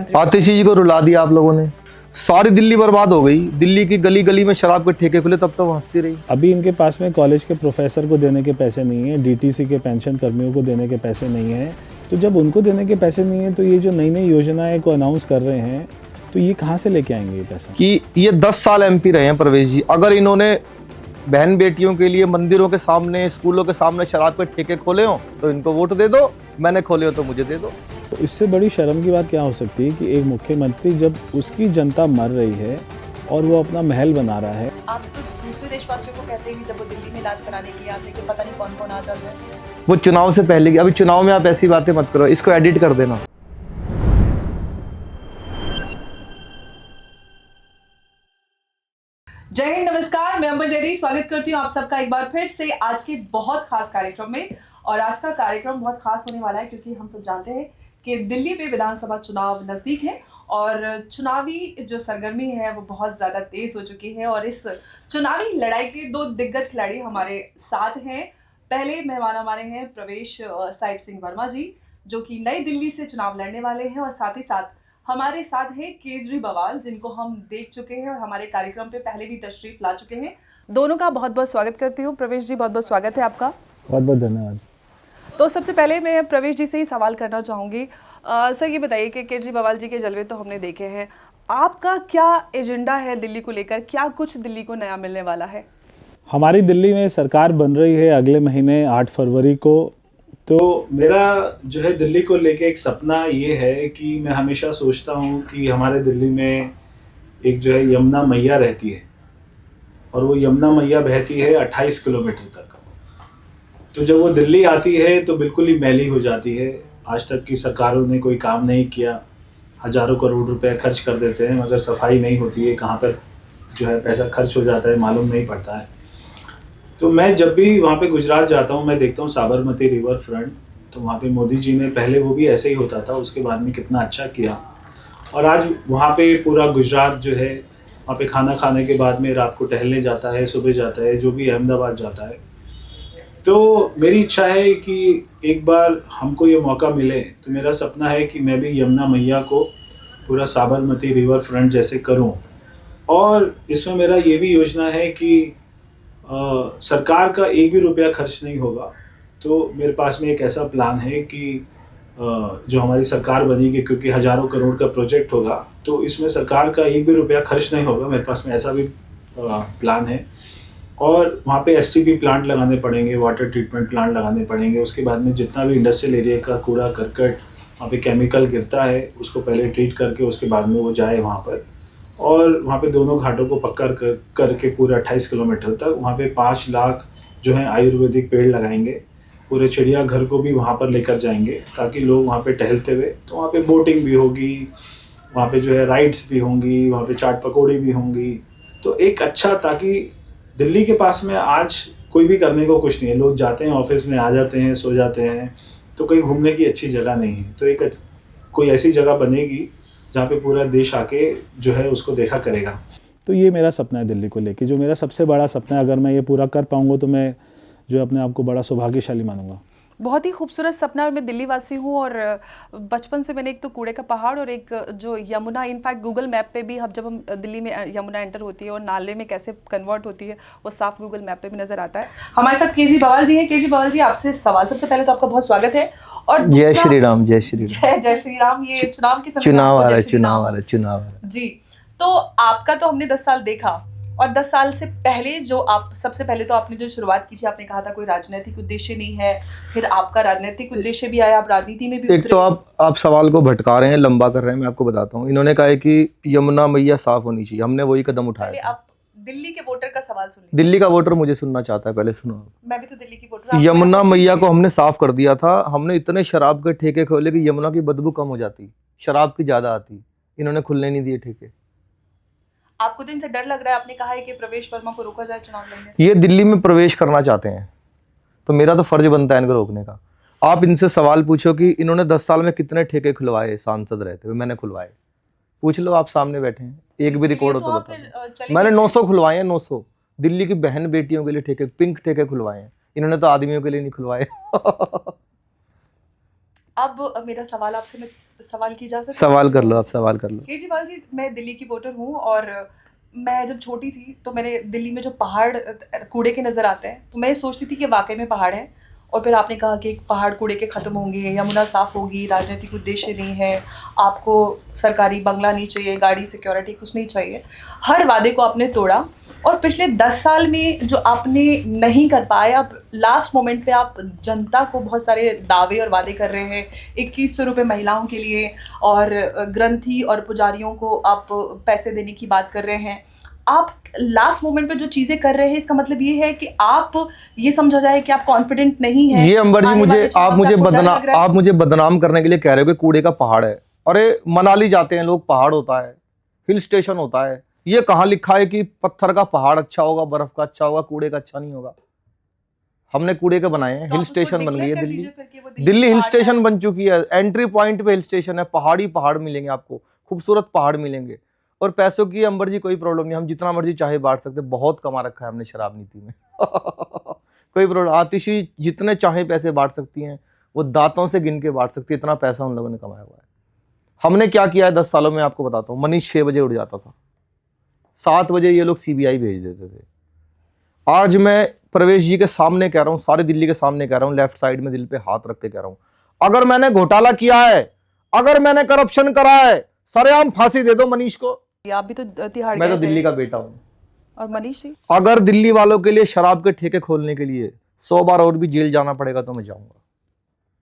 मंत्री। आतिशी जी को रुला दिया आप लोगों ने, सारी दिल्ली बर्बाद हो गई। दिल्ली की गली गली में शराब के ठेके खुले, तब तो वो हंसती रही। अभी इनके पास में कॉलेज के प्रोफेसर को देने के पैसे नहीं है, डीटीसी के पेंशन कर्मियों को देने के पैसे नहीं है। तो जब उनको देने के पैसे नहीं है तो ये जो नई नई योजनाएं को अनाउंस कर रहे हैं तो ये कहाँ से लेके आएंगे ये पैसा? कि ये 10 साल एमपी रहे हैं प्रवेश जी, अगर इन्होंने बहन बेटियों के लिए मंदिरों के सामने, स्कूलों के सामने शराब के ठेके खोले हो तो इनको वोट दे दो, मैंने खोले हो तो मुझे दे दो। तो इससे बड़ी शर्म की बात क्या हो सकती है कि एक मुख्यमंत्री जब उसकी जनता मर रही है और वो अपना महल बना रहा है। आप तो दूसरे देशवासियों को कहते हैं कि जब वो दिल्ली में इलाज कराने के लिए आते हैं कि पता नहीं कौन कौन आ जाता है। वो चुनाव से पहले की, अभी चुनाव में आप ऐसी बातें मत करो, इसको एडिट कर देना। जय हिंद, नमस्कार, मैं अंबर जैदी स्वागत करती हूँ आप सबका एक बार फिर से आज के बहुत खास कार्यक्रम में। और आज का कार्यक्रम बहुत खास होने वाला है क्योंकि हम सब जानते हैं कि दिल्ली में विधानसभा चुनाव नजदीक है और चुनावी जो सरगर्मी है वो बहुत ज़्यादा तेज हो चुकी है। और इस चुनावी लड़ाई के दो दिग्गज खिलाड़ी हमारे साथ हैं। पहले मेहमान हमारे हैं प्रवेश साहिब सिंह वर्मा जी, जो कि नई दिल्ली से चुनाव लड़ने वाले हैं। और साथ ही साथ हमारे साथ हैं केजरी बवाल, जिनको हम देख चुके हैं और हमारे कार्यक्रम पे पहले भी तशरीफ ला चुके हैं। दोनों का बहुत बहुत स्वागत करती हूँ। प्रवेश जी, बहुत बहुत स्वागत है आपका। बहुत बहुत धन्यवाद। तो सबसे पहले मैं प्रवेश जी से ही सवाल करना चाहूँगी। सर ये बताइए कि केजरी बवाल जी के जलवे तो हमने देखे हैं, आपका क्या एजेंडा है दिल्ली को लेकर? क्या कुछ दिल्ली को नया मिलने वाला है? हमारी दिल्ली में सरकार बन रही है अगले महीने 8 फरवरी को। तो मेरा जो है दिल्ली को लेके एक सपना ये है कि मैं हमेशा सोचता हूँ कि हमारे दिल्ली में एक जो है यमुना मैया रहती है और वो यमुना मैया बहती है 28 किलोमीटर तक। तो जब वो दिल्ली आती है तो बिल्कुल ही मैली हो जाती है। आज तक की सरकारों ने कोई काम नहीं किया, हजारों करोड़ रुपए खर्च कर देते हैं मगर सफाई नहीं होती है, कहाँ पर जो है पैसा खर्च हो जाता है मालूम नहीं पड़ता है। तो मैं जब भी वहाँ पे गुजरात जाता हूँ मैं देखता हूँ साबरमती रिवर फ्रंट, तो वहाँ पे मोदी जी ने पहले वो भी ऐसे ही होता था, उसके बाद में कितना अच्छा किया। और आज वहाँ पे पूरा गुजरात जो है वहाँ पे खाना खाने के बाद में रात को टहलने जाता है, सुबह जाता है, जो भी अहमदाबाद जाता है। तो मेरी इच्छा है कि एक बार हमको ये मौका मिले तो मेरा सपना है कि मैं भी यमुना मैया को पूरा साबरमती रिवर फ्रंट जैसे करूं। और इसमें मेरा ये भी योजना है कि सरकार का एक भी रुपया खर्च नहीं होगा। तो मेरे पास में एक ऐसा प्लान है कि जो हमारी सरकार बनेगी, क्योंकि हज़ारों करोड़ का प्रोजेक्ट होगा, तो इसमें सरकार का एक भी रुपया खर्च नहीं होगा। मेरे पास में ऐसा भी प्लान है। और वहाँ पे एसटीपी प्लांट लगाने पड़ेंगे, वाटर ट्रीटमेंट प्लांट लगाने पड़ेंगे। उसके बाद में जितना भी इंडस्ट्रियल एरिया का कूड़ा करकट वहाँ पे केमिकल गिरता है उसको पहले ट्रीट करके उसके बाद में वो जाए वहाँ पर। और वहाँ पे दोनों घाटों को पक्का करके पूरे 28 किलोमीटर तक वहाँ पे 5 लाख जो है आयुर्वेदिक पेड़ लगाएंगे। पूरे चिड़ियाघर को भी वहाँ पर लेकर जाएंगे ताकि लोग वहाँ पे टहलते हुए, तो वहाँ पे बोटिंग भी होगी, वहाँ पे जो है राइड्स भी होंगी, वहाँ पे चाट पकौड़ी भी होंगी। तो एक अच्छा, ताकि दिल्ली के पास में आज कोई भी करने को कुछ नहीं है, लोग जाते हैं ऑफिस में, आ जाते हैं, सो जाते हैं, तो कहीं घूमने की अच्छी जगह नहीं है। तो एक कोई ऐसी जगह बनेगी जहाँ पे पूरा देश आके जो है उसको देखा करेगा। तो ये मेरा सपना है दिल्ली को लेके, जो मेरा सबसे बड़ा सपना है। अगर मैं ये पूरा कर पाऊँगा तो मैं जो अपने आप को बड़ा सौभाग्यशाली मानूंगा। बहुत ही खूबसूरत सपना। और मैं दिल्ली वासी हूँ और बचपन से मैंने एक तो कूड़े का पहाड़ और एक जो यमुना, इनफैक्ट गूगल मैप पे भी जब हम दिल्ली में यमुना एंटर होती है और नाले में कैसे कन्वर्ट होती है वो साफ गूगल मैप पे भी नजर आता है। हमारे साथ केजरी बवाल जी हैं। केजरी बवाल जी, आपसे सवाल, सबसे पहले तो आपका बहुत स्वागत है। और जय श्री राम, जय श्री राम। जय श्री राम। ये चुनाव के समय चुनाव आ रहा है जी। तो आपका तो हमने 10 साल देखा, और 10 साल से पहले जो आप, सबसे पहले तो आपने जो शुरुआत की थी, आपने कहा था कोई राजनीतिक उद्देश्य नहीं है, फिर आपका राजनीतिक उद्देश्य भी आया, आप राजनीति में भी एक तो आप सवाल को भटका रहे हैं, लंबा कर रहे हैं। मैं आपको बताता हूँ, इन्होंने कहा है कि यमुना मैया साफ होनी चाहिए, हमने वही कदम उठाया। आप दिल्ली के वोटर का सवाल सुनिए। दिल्ली का वोटर मुझे सुनना चाहता है, पहले सुनो। मैं भी तो दिल्ली की वोटर। यमुना मैया को हमने साफ कर दिया था। हमने इतने शराब के ठेके खोले कि यमुना की बदबू कम हो जाती, शराब की ज्यादा आती। इन्होंने खुलने नहीं दिए ठेके। आपको तो इनसे डर लग रहा है, आपने कहा है कि प्रवेश वर्मा को रोका जाए चुनाव लड़ने से। ये दिल्ली में प्रवेश करना चाहते हैं तो मेरा तो फर्ज बनता है इनको रोकने का। आप इनसे सवाल पूछो कि इन्होंने 10 साल में कितने ठेके खुलवाए सांसद रहते हुए। मैंने खुलवाए, पूछ लो, आप सामने बैठे हैं, एक भी रिकॉर्ड हो तो बताओ। मैंने 900 खुलवाए हैं, 900 दिल्ली की बहन बेटियों के लिए ठेके, पिंक ठेके खुलवाए हैं। इन्होंने तो आदमियों के लिए नहीं खुलवाए। अब मेरा सवाल आपसे, मैं सवाल की जा सकता है? सवाल कर लो, आप सवाल कर लो। केजरीवाल जी, मैं दिल्ली की वोटर हूँ और मैं जब छोटी थी तो मैंने दिल्ली में जो पहाड़ कूड़े के नज़र आते हैं तो मैं सोचती थी कि वाकई में पहाड़ है। और फिर आपने कहा कि पहाड़ कूड़े के ख़त्म होंगे, यमुना साफ़ होगी, राजनीतिक उद्देश्य नहीं है, आपको सरकारी बंगला नहीं चाहिए, गाड़ी सिक्योरिटी कुछ नहीं चाहिए। हर वादे को आपने तोड़ा और पिछले 10 साल में जो आपने नहीं कर पाए, अब लास्ट मोमेंट पे आप जनता को बहुत सारे दावे और वादे कर रहे हैं। 2100 रुपये महिलाओं के लिए और ग्रंथी और पुजारियों को आप पैसे देने की बात कर रहे हैं। आप लास्ट मोमेंट पे जो चीज़ें कर रहे हैं, इसका मतलब ये है कि आप ये समझा जाए कि आप कॉन्फिडेंट नहीं है। ये अंबर जी, आने वाले मुझे चुनाव आप से मुझे आपको डर बदनाम लग रहा है? आप मुझे बदनाम करने के लिए कह रहे हो कि कूड़े का पहाड़ है। अरे मनाली जाते हैं लोग, पहाड़ होता है, हिल स्टेशन होता है। ये कहाँ लिखा है कि पत्थर का पहाड़ अच्छा होगा, बर्फ का अच्छा होगा, कूड़े का अच्छा नहीं होगा? हमने कूड़े के बनाए हैं, तो हिल आप उसको स्टेशन बन गई डिक्लेयर है कर दिल्ली। दीजिए फिर कि वो दिल्ली हिल पहाड़ है। स्टेशन बन चुकी है, एंट्री पॉइंट पे हिल स्टेशन है, पहाड़ी पहाड़ मिलेंगे आपको, खूबसूरत पहाड़ मिलेंगे। और पैसों की अंबर जी कोई प्रॉब्लम नहीं, हम जितना मर्जी चाहे बांट सकते, बहुत कमा रखा है हमने शराब नीति में। कोई प्रॉब्लम, आतिशी जितने चाहे पैसे बांट सकती हैं, वो दांतों से गिन के बांट सकती है, इतना पैसा उन लोगों ने कमाया हुआ है। हमने क्या किया है 10 सालों में आपको बताता हूँ। मनीष 6 बजे उठ जाता था, 7 बजे ये लोग सीबीआई भेज देते थे। आज मैं प्रवेश जी के सामने कह रहा हूँ, सारी दिल्ली के सामने कह रहा हूँ, लेफ्ट साइड में दिल पे हाथ रख के कह रहा हूँ, अगर मैंने घोटाला किया है, अगर मैंने करप्शन करा है, सरेआम फांसी दे दो मनीष को। आप भी तो तिहाड़ मैं तो गए थे। दिल्ली का बेटा हूँ। और मनीष जी, अगर दिल्ली वालों के लिए शराब के ठेके खोलने के लिए 100 बार और भी जेल जाना पड़ेगा तो मैं जाऊंगा,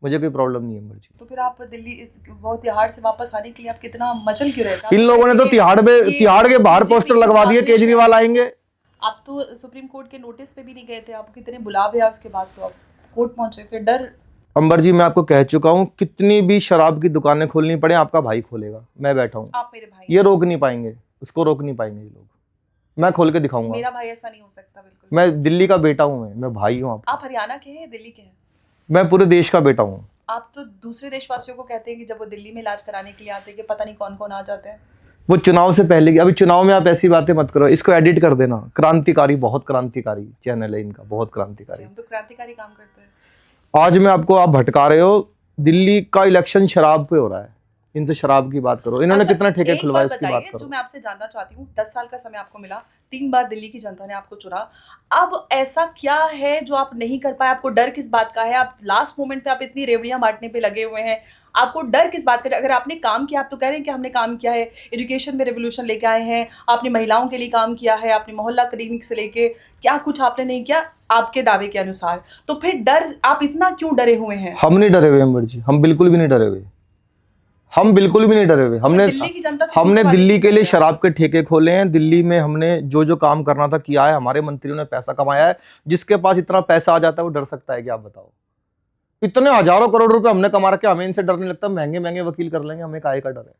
मुझे कोई प्रॉब्लम नहीं है मर्जी। तो फिर आप दिल्ली वो तिहाड़ से वापस आने के लिए आप कितना मचल क्यों रहता? इन लोगों ने तो तिहाड़ के बाहर पोस्टर लगवा दिए, केजरीवाल आएंगे। आप तो सुप्रीम कोर्ट के नोटिस पे भी नहीं गए थे, आपको कितने बुलावे हैं उसके बाद तो आप कोर्ट पहुंचे, फिर डर। अंबर जी, मैं आपको कह चुका हूँ, कितनी भी शराब की दुकानें खोलनी पड़े, आपका भाई खोलेगा, मैं बैठा हूँ। आप मेरे भाई ये रोक नहीं पाएंगे, उसको रोक नहीं पाएंगे ये लोग, मैं खोल के दिखाऊंगा। मेरा भाई ऐसा नहीं हो सकता बिल्कुल। मैं दिल्ली का बेटा हूँ, मैं भाई हूँ आप हरियाणा के हैं, दिल्ली के हैं? मैं पूरे देश का बेटा हूँ। आप तो दूसरे देशवासियों को कहते हैं कि जब वो दिल्ली में इलाज कराने के लिए आते हैं कि पता नहीं कौन कौन आ जाते हैं। वो चुनाव से पहले की, अभी चुनाव में आप ऐसी बातें मत करो, इसको एडिट कर देना। क्रांतिकारी, बहुत क्रांतिकारी चैनल है इनका, बहुत क्रांतिकारी। हम तो क्रांतिकारी काम करते हैं। आज मैं आपको, आप भटका रहे हो, दिल्ली का इलेक्शन शराब पे हो रहा है, इनसे शराब की बात करो। इन्होंने अच्छा, कितना ठेके एक खुलवाए बात उसकी बात बताइए, करो। जो मैं आपसे जानना चाहती हूँ, 10 साल का समय आपको मिला, 3 बार दिल्ली की जनता ने आपको चुना, अब ऐसा क्या है जो आप नहीं कर पाए? आपको डर किस बात का है? आप लास्ट मोमेंट पे आप इतनी रेवड़ियां बांटने पे लगे हुए हैं, आपको डर किस बात का है? अगर आपने काम किया, आप तो कह रहे हैं कि हमने काम किया है, एजुकेशन में रेवोल्यूशन लेके आए हैं, आपने महिलाओं के लिए काम किया है, आपने मोहल्ला क्लिनिक से लेके क्या कुछ आपने नहीं किया आपके दावे के अनुसार, तो फिर डर, आप इतना क्यों डरे हुए हैं? हम नहीं डरे हुए अंबर जी, हम बिल्कुल भी नहीं डरे हुए, हम बिल्कुल भी नहीं डरे हुए। हमने दिल्ली की जनता से हमने क्यों दिल्ली के लिए बात कर रहे हैं? शराब के ठेके खोले हैं, दिल्ली में हमने जो जो काम करना था किया है, हमारे मंत्रियों ने पैसा कमाया है। जिसके पास इतना पैसा आ जाता है वो डर सकता है क्या, आप बताओ? इतने हजारों करोड़ रुपए हमने कमा रखे, हमें इनसे डर नहीं लगता, महंगे महंगे वकील कर लेंगे, हमें काहे का डर है?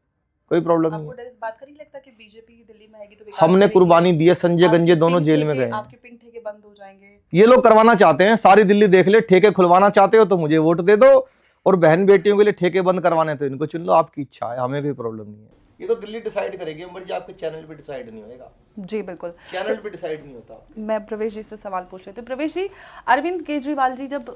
कोई प्रॉब्लम नहीं आपको है। डर इस बात का नहीं लगता कि बीजेपी दिल्ली में आएगी तो विकास हमने करेगी? कुर्बानी दी है, संजय आपके गंजे दोनों पिंक जेल में ठेके- गए हैं। आपके पिंक ठेके बंद हो जाएंगे। ये लोग करवाना चाहते हैं, सारी दिल्ली देख ले, ठेके खुलवाना चाहते हो तो मुझे वोट दे दो, और बहन बेटियों के लिए ठेके बंद करवाने तो इनको चुन लो, आपकी इच्छा है, हमें कोई प्रॉब्लम नहीं है। ये तो दिल्ली डिसाइड करेगी अंबर जी, आपके चैनल पे डिसाइड नहीं होएगा, जी बिल्कुल, चैनल पे डिसाइड नहीं होता। मैं प्रवेश जी से सवाल पूछ रहे थे। प्रवेश जी, अरविंद केजरीवाल जी जब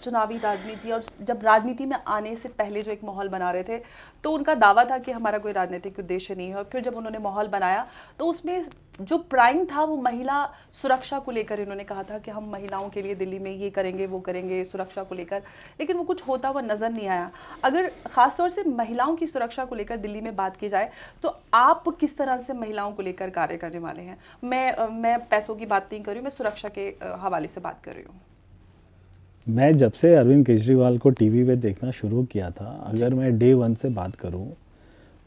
चुनावी राजनीति और जब राजनीति में आने से पहले जो एक माहौल बना रहे थे, तो उनका दावा था कि हमारा कोई राजनीतिक उद्देश्य नहीं है, और फिर जब उन्होंने माहौल बनाया तो उसमें जो प्राइम था वो महिला सुरक्षा को लेकर इन्होंने कहा था कि हम महिलाओं के लिए दिल्ली में ये करेंगे वो करेंगे सुरक्षा को लेकर, लेकिन वो कुछ होता हुआ नजर नहीं आया। अगर खासतौर से महिलाओं की सुरक्षा को लेकर दिल्ली में बात की जाए तो आप किस तरह से महिलाओं को लेकर कार्य करने वाले हैं? मैं पैसों की बात नहीं कर रही हूँ, मैं सुरक्षा के हवाले से बात कर रही हूँ। मैं जब से अरविंद केजरीवाल को टीवी पे देखना शुरू किया था, अगर मैं डे 1 से बात करूं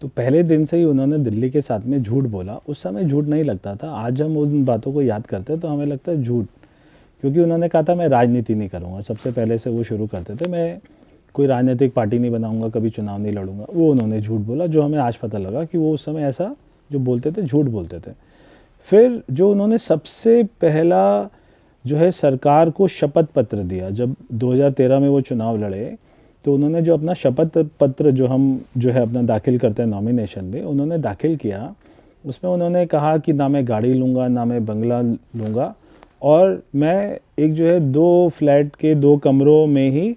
तो पहले दिन से ही उन्होंने दिल्ली के साथ में झूठ बोला। उस समय झूठ नहीं लगता था, आज हम उन बातों को याद करते हैं तो हमें लगता है झूठ, क्योंकि उन्होंने कहा था मैं राजनीति नहीं करूँगा, सबसे पहले से वो शुरू करते थे, मैं कोई राजनीतिक पार्टी नहीं बनाऊँगा, कभी चुनाव नहीं लड़ूंगा। वो उन्होंने झूठ बोला, जो हमें आज पता लगा कि वो उस समय ऐसा जो बोलते थे झूठ बोलते थे। फिर जो उन्होंने सबसे पहला जो है सरकार को शपथ पत्र दिया, जब 2013 में वो चुनाव लड़े तो उन्होंने जो अपना शपथ पत्र जो हम जो है अपना दाखिल करते हैं नॉमिनेशन में, उन्होंने दाखिल किया, उसमें उन्होंने कहा कि ना मैं गाड़ी लूँगा ना मैं बंगला लूँगा, और मैं एक जो है 2 फ्लैट के 2 कमरों में ही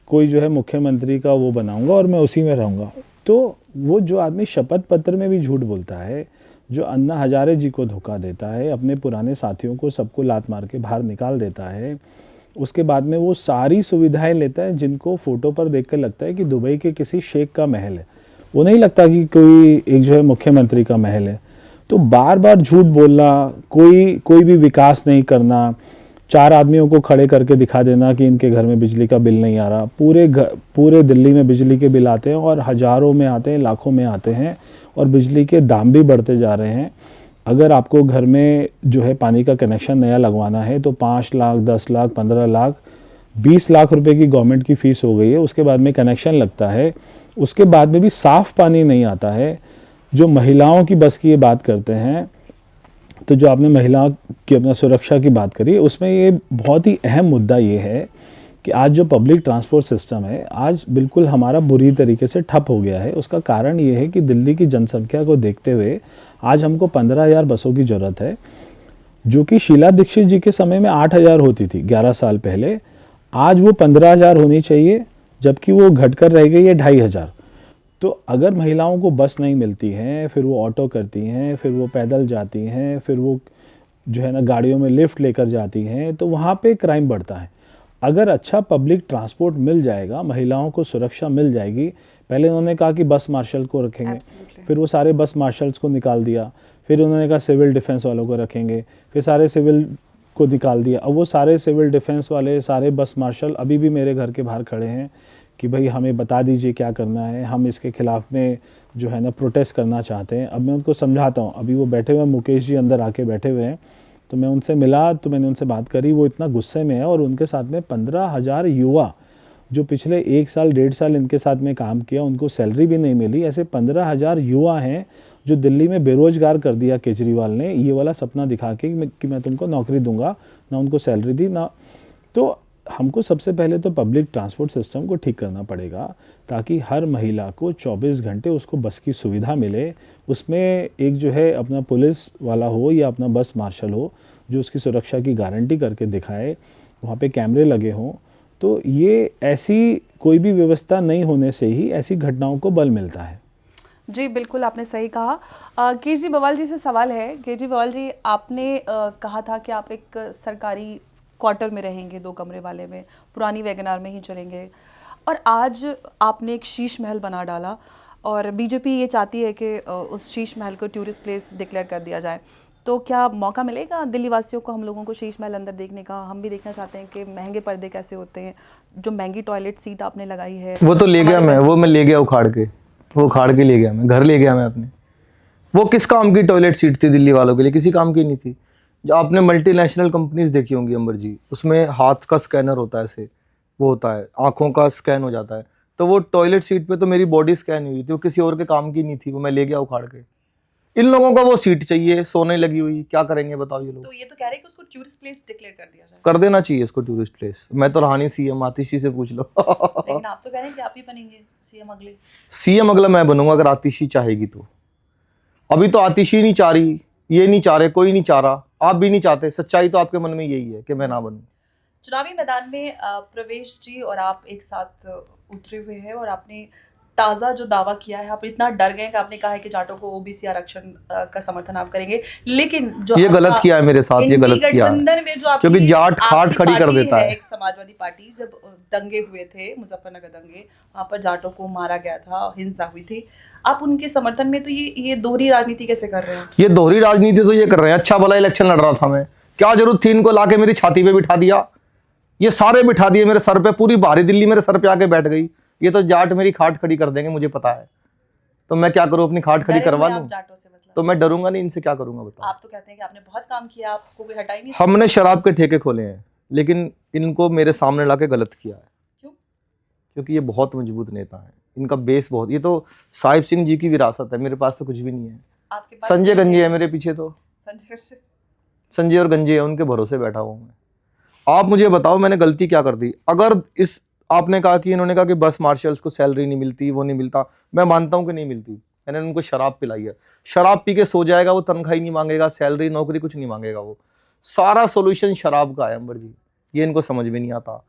कोई जो है मुख्यमंत्री का वो बनाऊँगा और मैं उसी में रहूँगा। तो वो जो आदमी शपथ पत्र में भी झूठ बोलता है, जो अन्ना हजारे जी को धोखा देता है, अपने पुराने साथियों को सबको लात मार के बाहर निकाल देता है, उसके बाद में वो सारी सुविधाएं लेता है जिनको फोटो पर देखकर लगता है कि दुबई के किसी शेख का महल है, वो नहीं लगता कि कोई एक जो है मुख्यमंत्री का महल है। तो बार बार झूठ बोलना, कोई भी विकास नहीं करना, 4 आदमियों को खड़े करके दिखा देना कि इनके घर में बिजली का बिल नहीं आ रहा। पूरे दिल्ली में बिजली के बिल आते हैं और हज़ारों में आते हैं, लाखों में आते हैं, और बिजली के दाम भी बढ़ते जा रहे हैं। अगर आपको घर में जो है पानी का कनेक्शन नया लगवाना है तो 5 लाख, 10 लाख, 15 लाख, 20 लाख रुपए की गवर्नमेंट की फ़ीस हो गई है। उसके बाद में कनेक्शन लगता है, उसके बाद में भी साफ़ पानी नहीं आता है। जो महिलाओं की बस की ये बात करते हैं, तो जो आपने महिला की अपना सुरक्षा की बात करी, उसमें ये बहुत ही अहम मुद्दा ये है कि आज जो पब्लिक ट्रांसपोर्ट सिस्टम है आज बिल्कुल हमारा बुरी तरीके से ठप हो गया है। उसका कारण ये है कि दिल्ली की जनसंख्या को देखते हुए आज हमको 15,000 बसों की ज़रूरत है, जो कि शीला दीक्षित जी के समय में 8,000 होती थी 11 साल पहले। आज वो 15,000 होनी चाहिए, जबकि वो घटकर रह गई है 2,500। तो अगर महिलाओं को बस नहीं मिलती है, फिर वो ऑटो करती हैं, फिर वो पैदल जाती हैं, फिर वो जो है ना गाड़ियों में लिफ्ट लेकर जाती हैं, तो वहाँ पे क्राइम बढ़ता है। अगर अच्छा पब्लिक ट्रांसपोर्ट मिल जाएगा, महिलाओं को सुरक्षा मिल जाएगी। पहले उन्होंने कहा कि बस मार्शल को रखेंगे, Absolutely. फिर वो सारे बस मार्शल्स को निकाल दिया, फिर उन्होंने कहा सिविल डिफेंस वालों को रखेंगे, फिर सारे सिविल को निकाल दिया। अब वो सारे सिविल डिफेंस वाले, सारे बस मार्शल अभी भी मेरे घर के बाहर खड़े हैं कि भाई हमें बता दीजिए क्या करना है, हम इसके खिलाफ में जो है ना प्रोटेस्ट करना चाहते हैं। अब मैं उनको समझाता हूँ, अभी वो बैठे हुए मुकेश जी अंदर आके बैठे हुए हैं, तो मैं उनसे मिला, तो मैंने उनसे बात करी, वो इतना गुस्से में है। और उनके साथ में 15,000 युवा जो पिछले 1 साल 1.5 साल इनके साथ में काम किया, उनको सैलरी भी नहीं मिली। ऐसे 15,000 युवा हैं जो दिल्ली में बेरोजगार कर दिया केजरीवाल ने, ये वाला सपना दिखा के कि मैं तुमको नौकरी दूंगा, ना उनको सैलरी दी ना। तो हमको सबसे पहले तो पब्लिक ट्रांसपोर्ट सिस्टम को ठीक करना पड़ेगा, ताकि हर महिला को 24 घंटे उसको बस की सुविधा मिले। उसमें एक जो है अपना पुलिस वाला हो या अपना बस मार्शल हो, जो उसकी सुरक्षा की गारंटी करके दिखाए, वहाँ पे कैमरे लगे हों। तो ये ऐसी कोई भी व्यवस्था नहीं होने से ही ऐसी घटनाओं को बल मिलता है। जी बिल्कुल, आपने सही कहा। केजरी बवाल जी से सवाल है। केजरी बवाल जी, आपने कहा था कि आप एक सरकारी क्वार्टर में रहेंगे, 2 कमरे वाले में, पुरानी वैगनार में ही चलेंगे, और आज आपने एक शीश महल बना डाला और बीजेपी ये चाहती है कि उस शीश महल को टूरिस्ट प्लेस डिक्लेयर कर दिया जाए। तो क्या मौका मिलेगा दिल्ली वासियों को, हम लोगों को शीश महल अंदर देखने का? हम भी देखना चाहते हैं कि महंगे पर्दे कैसे होते हैं, जो महंगी टॉयलेट सीट आपने लगाई है। वो तो ले गया मैं, वो मैं ले गया उखाड़ के, वो उखाड़ के ले गया मैं, घर ले गया मैं अपने। वो किस काम की टॉयलेट सीट थी दिल्ली वालों के लिए? किसी काम की नहीं थी। जो आपने मल्टीनेशनल कंपनीज देखी होंगी अंबर जी, उसमें हाथ का स्कैनर होता है, ऐसे वो होता है, आंखों का स्कैन हो जाता है। तो वो टॉयलेट सीट पे तो मेरी बॉडी स्कैन हुई थी, वो किसी और के काम की नहीं थी, वो मैं ले गया उखाड़ के। इन लोगों का वो सीट चाहिए, सोने लगी हुई, क्या करेंगे बताओ ये लोग? तो ये तो कह रहे हैं कि उसको टूरिस्ट प्लेस डिक्लेयर कर दिया जाए। कर देना चाहिए इसको टूरिस्ट प्लेस। मैं तो रहानी सीएम, आतिशी से पूछ लो। लेकिन आप तो कह रहे हैं कि आप ही बनेंगे सीएम अगले। सीएम अगला मैं बनूंगा अगर आतिशी चाहेगी तो। अभी तो आतिशी नहीं चाह रही, ये नहीं चाह रहे, कोई नहीं चाह रहा, आप भी नहीं चाहते। सच्चाई तो आपके मन में यही है कि मैं ना बनूं। चुनावी मैदान में प्रवेश जी और आप एक साथ उतरे हुए हैं, और आपने ताज़ा जो दावा किया है, आप इतना डर गए कि आपने कहा है कि जाटों को ओबीसी आरक्षण का समर्थन आप करेंगे। लेकिन जो ये गलत किया है मेरे साथ, ये गलत किया है, गठबंधन में जो आपकी क्योंकि जाट खाट खड़ी कर पार्टी देता है। एक समाजवादी पार्टी, जब दंगे हुए थे, मुजफ्फरनगर दंगे, वहाँ पर जाटों को मारा गया था, हिंसा हुई थी, आप उनके समर्थन में, तो ये दोहरी राजनीति कैसे कर रहे हैं? ये दोहरी राजनीति तो ये कर रहे हैं। अच्छा भला इलेक्शन लड़ रहा था मैं, क्या जरूरत थी इनको लाके मेरी छाती पे बिठा दिया? ये सारे बिठा दिए मेरे सर पे, पूरी बाहरी दिल्ली मेरे सर पे आके बैठ गई। ये तो जाट मेरी खाट खड़ी कर देंगे, मुझे पता है। तो मैं क्या करूं, अपनी खाट खड़ी करवा लूं? जाटों से मतलब तो मैं डरूंगा नहीं, इनसे क्या करूंगा बताओ? आप तो कहते हैं कि आपने बहुत काम किया, आपको कोई हटा ही नहीं सकता। हमने शराब के ठेके खोले हैं, लेकिन इनको मेरे सामने लाके गलत किया है। क्यों? क्योंकि ये बहुत मजबूत नेता है, इनका बेस बहुत, ये तो साहिब सिंह जी की विरासत है, मेरे पास तो कुछ भी नहीं है। आपके पास संजय गंजे है मेरे पीछे, तो संजय और गंजे है, उनके भरोसे बैठा हुआ मैं। आप मुझे बताओ मैंने गलती क्या कर दी? अगर इस आपने कहा कि इन्होंने कहा कि बस मार्शल्स को सैलरी नहीं मिलती, वो नहीं मिलता, मैं मानता हूं कि नहीं मिलती। मैंने उनको शराब पिलाई है, शराब पी के सो जाएगा वो, तनख्वाह ही नहीं मांगेगा, सैलरी नौकरी कुछ नहीं मांगेगा वो। सारा सोल्यूशन शराब का है अंबर जी, ये इनको समझ में नहीं आता।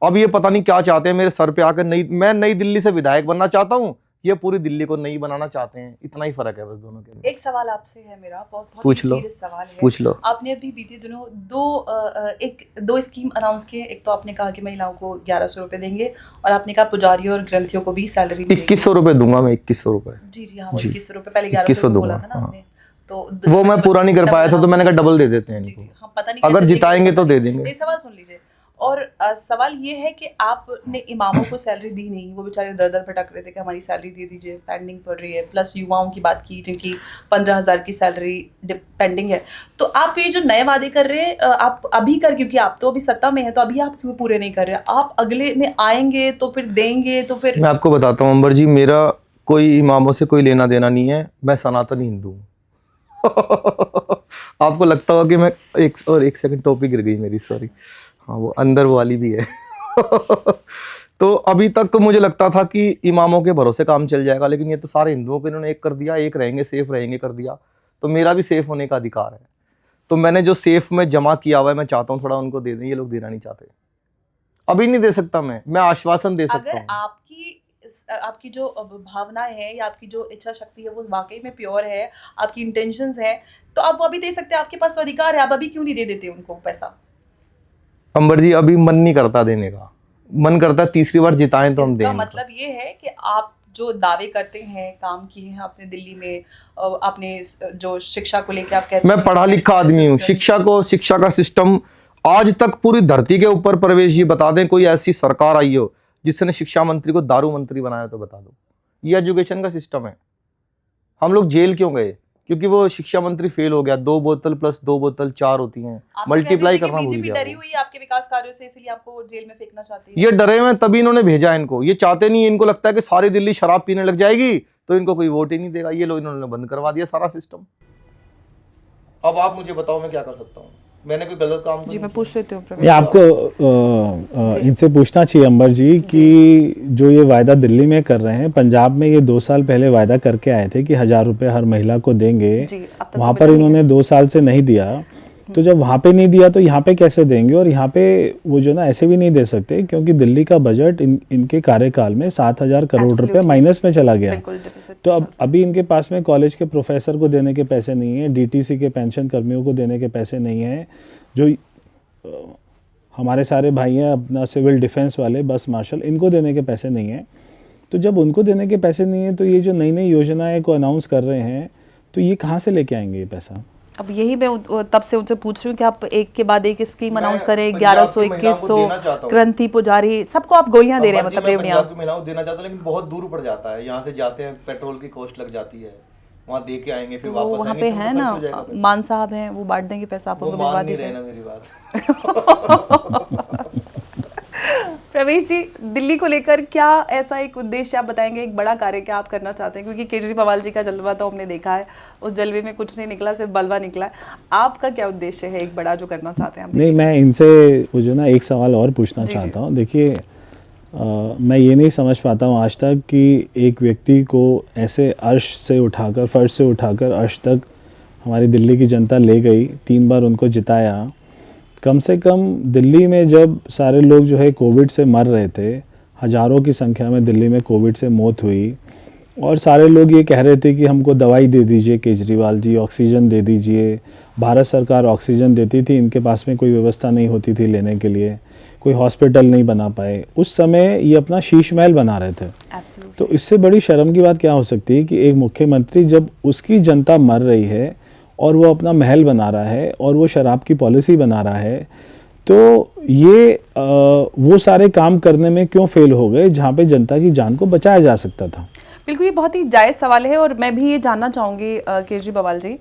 अब ये पता नहीं क्या चाहते हैं मेरे सर पे आकर। मैं नई दिल्ली से विधायक बनना चाहता हूँ, ये पूरी दिल्ली को नहीं बनाना चाहते हैं, इतना ही फर्क है बस दोनों के अंदर। एक सवाल आपसे है मेरा, बहुत पूछ लो, सीरियस सवाल है। पूछ लो। आपने अभी बीते दिनों दो स्कीम अनाउंस किए। एक तो आपने कहा कि महिलाओं को 1100 रुपए देंगे, और आपने कहा पुजारियों और ग्रंथियों को भी सैलरी 2100 रुपए दूंगा मैं, 2100 रुपए। जी जी हाँ, जी। 2100 रुपए, पहले 2100 1100 बोला दूंगा, था ना हाँ। आपने। तो वो मैं पूरा नहीं कर पाया था, तो मैंने कहा डबल दे देते हैं जी इनको। जी हाँ, पता नहीं अगर कैसे जिताएंगे तो दे देंगे। नहीं, सवाल सुन लीजिए। और सवाल ये है कि आपने इमामों को सैलरी दी नहीं, वो बेचारे दर दर भटक रहे थे कि हमारी सैलरी दे दीजिए, पेंडिंग पड़ रही है। प्लस युवाओं की बात की जिनकी 15,000 की सैलरी पेंडिंग है। तो आप ये जो नए वादे कर रहे हैं, आप अभी क्योंकि आप तो अभी सत्ता में है, तो अभी आप क्यों पूरे नहीं कर रहे? आप अगले में आएंगे तो फिर देंगे, तो फिर मैं आपको बताता हूँ अंबर जी, मेरा कोई इमामों से कोई लेना देना नहीं है, मैं सनातन हिंदू हूँ। आपको लगता होगा कि मैं एक सेकंड टॉपिक गिर गई मेरी, सॉरी। हाँ, वो अंदर वो वाली भी है। तो अभी तक मुझे लगता था कि इमामों के भरोसे काम चल जाएगा, लेकिन ये तो सारे हिंदुओं को इन्होंने एक कर दिया, एक रहेंगे सेफ रहेंगे कर दिया। तो मेरा भी सेफ होने का अधिकार है, तो मैंने जो सेफ में जमा किया हुआ है, मैं चाहता हूँ थोड़ा उनको दे दें। ये लोग देना नहीं चाहते, अभी नहीं दे सकता मैं आश्वासन दे सकता अगर हूँ। आपकी जो भावनाएं है या आपकी जो इच्छा शक्ति है वो वाकई में प्योर है, आपकी इंटेंशंस है, तो आप वो अभी दे सकते हैं। आपके पास तो अधिकार है, आप अभी क्यों नहीं दे देते उनको पैसा? अंबर जी, अभी मन नहीं करता देने का, मन करता है तीसरी बार जिताएं तो हम इसका दें। मतलब ये है कि आप जो दावे करते हैं, काम किए हैं आपने दिल्ली में, आपने जो शिक्षा को लेकर आप कहते मैं हैं पढ़ा लिखा आदमी हूँ, शिक्षा का सिस्टम आज तक पूरी धरती के ऊपर, प्रवेश जी बता दें कोई ऐसी सरकार आई हो जिसने शिक्षा मंत्री को दारू मंत्री बनाया तो बता दो। ये एजुकेशन का सिस्टम है। हम लोग जेल क्यों गए? क्योंकि वो शिक्षा मंत्री फेल हो गया। 2 बोतल प्लस 2 बोतल 4 होती हैं, मल्टीप्लाई करना भूल बीजेपी गया डरी वो। हुई है आपके विकास कार्यों से, इसलिए आपको जेल में फेंकना चाहती है। ये डरे हुए तभी इन्होंने भेजा इनको, ये चाहते नहीं है। इनको लगता है कि सारी दिल्ली शराब पीने लग जाएगी तो इनको कोई वोट ही नहीं देगा। ये लोग इन्होंने बंद करवा दिया सारा सिस्टम। अब आप मुझे बताओ मैं क्या कर सकता हूँ? मैंने कोई गलत काम तो जी, नहीं मैं किया? पूछ लेती हूँ ये आपको इनसे पूछना चाहिए अंबर जी कि जो ये वायदा दिल्ली में कर रहे हैं, पंजाब में ये 2 साल पहले वायदा करके आए थे कि 1000 रुपये हर महिला को देंगे। जी, अब तक वहाँ तो पर मिला इन्होंने 2 साल से नहीं दिया, तो जब वहाँ पे नहीं दिया तो यहाँ पे कैसे देंगे? और यहाँ पे वो जो ना ऐसे भी नहीं दे सकते, क्योंकि दिल्ली का बजट इनके कार्यकाल में 7,000 करोड़ रुपए Absolutely. माइनस में चला गया। बिल्कुल deficit तो था। अब अभी इनके पास में कॉलेज के प्रोफेसर को देने के पैसे नहीं है, डीटीसी के पेंशन कर्मियों को देने के पैसे नहीं है, जो हमारे सारे भाई हैं अपना सिविल डिफेंस वाले, बस मार्शल, इनको देने के पैसे नहीं हैं। तो जब उनको देने के पैसे नहीं हैं, तो ये जो नई नई योजनाएं को अनाउंस कर रहे हैं, तो ये कहाँ से लेके आएंगे ये पैसा? अब यही मैं तब से उनसे पूछ रही हूँ कि आप एक के बाद एक स्कीम मैं अनाउंस करें। पंजाब 1100, की महिलाओं को 2100, देना चाहता हूँ। ग्रंथी, पुजारी, सबको आप गोलियां दे रहे हैं, अंबर जी, मतलब मैं रेवड़ियां। पंजाब की महिलाओं को देना चाहता हूँ, लेकिन बहुत दूर पड़ जाता है। यहाँ से जाते हैं पेट्रोल की कॉस्ट लग जाती है, वहाँ दे के आएंगे फिर वो वापस वहाँ आएंगे, पे फिर है तो ना खर्च हो जाएगा पैसा। मान साहब हैं, वो बांट देंगे पैसा, आप वो उनको भिजवा मान नहीं दीजिए। रहे ना मेरी बात। प्रवेश जी, दिल्ली को लेकर क्या ऐसा एक उद्देश्य आप बताएंगे, एक बड़ा कार्य क्या आप करना चाहते हैं? क्योंकि केजरीवाल जी का जलवा तो हमने देखा है, उस जलवे में कुछ नहीं निकला, सिर्फ बलवा निकला है। आपका क्या उद्देश्य है एक बड़ा जो करना चाहते हैं आप? नहीं, मैं इनसे वो जो ना एक सवाल और पूछना चाहता हूँ। देखिए, मैं ये नहीं समझ पाता हूँ आज तक कि एक व्यक्ति को ऐसे अर्श से उठाकर, फर्श से उठाकर अर्श तक हमारी दिल्ली की जनता ले गई, 3 बार उनको जिताया। कम से कम दिल्ली में जब सारे लोग जो है कोविड से मर रहे थे, हज़ारों की संख्या में दिल्ली में कोविड से मौत हुई, और सारे लोग ये कह रहे थे कि हमको दवाई दे दीजिए केजरीवाल जी, ऑक्सीजन दे दीजिए। भारत सरकार ऑक्सीजन देती थी, इनके पास में कोई व्यवस्था नहीं होती थी लेने के लिए, कोई हॉस्पिटल नहीं बना पाए। उस समय ये अपना शीश महल बना रहे थे। Absolutely. तो इससे बड़ी शर्म की बात क्या हो सकती है कि एक मुख्यमंत्री, जब उसकी जनता मर रही है और वो अपना महल बना रहा है और वो शराब की पॉलिसी बना रहा है, तो ये वो सारे काम करने में क्यों फेल हो गए जहाँ पे जनता की जान को बचाया जा सकता था? बिल्कुल, ये बहुत ही जायज़ सवाल है, और मैं भी ये जानना चाहूँगी केजरीवाल जी,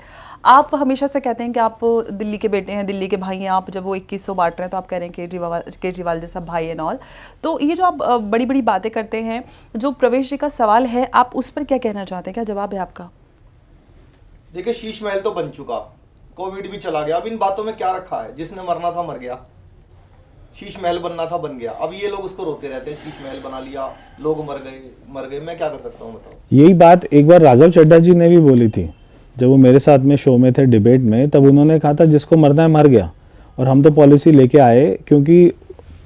आप हमेशा से कहते हैं कि आप दिल्ली के बेटे हैं, दिल्ली के भाई हैं। आप जब वो 2100 बांट रहे हैं तो आप कह रहे हैं केजरीवाल जैसा भाई एंड ऑल। तो ये जो आप बड़ी बड़ी बातें करते हैं, जो प्रवेश जी का सवाल है, आप उस पर क्या कहना चाहते हैं? क्या जवाब है आपका? देखिए, शीश महल तो बन चुका, कोविड भी चला गया, अब इन बातों में क्या रखा है? जिसने मरना था मर गया, शीश महल बनना था बन गया। अब ये लोग उसको रोते रहते हैं, शीश महल बना लिया, लोग मर गए, मैं क्या कर सकता हूँ बताओ? यही बात एक बार राघव चड्ढा जी ने भी बोली थी, जब वो मेरे साथ में शो में थे डिबेट में, तब उन्होंने कहा था जिसको मरना है मर गया, और हम तो पॉलिसी लेके आए क्योंकि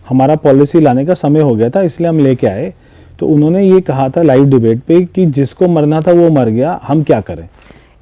हमारा पॉलिसी लाने का समय हो गया था, इसलिए हम लेके आए। तो उन्होंने ये कहा था लाइव डिबेट पे कि जिसको मरना था वो मर गया, हम क्या करें।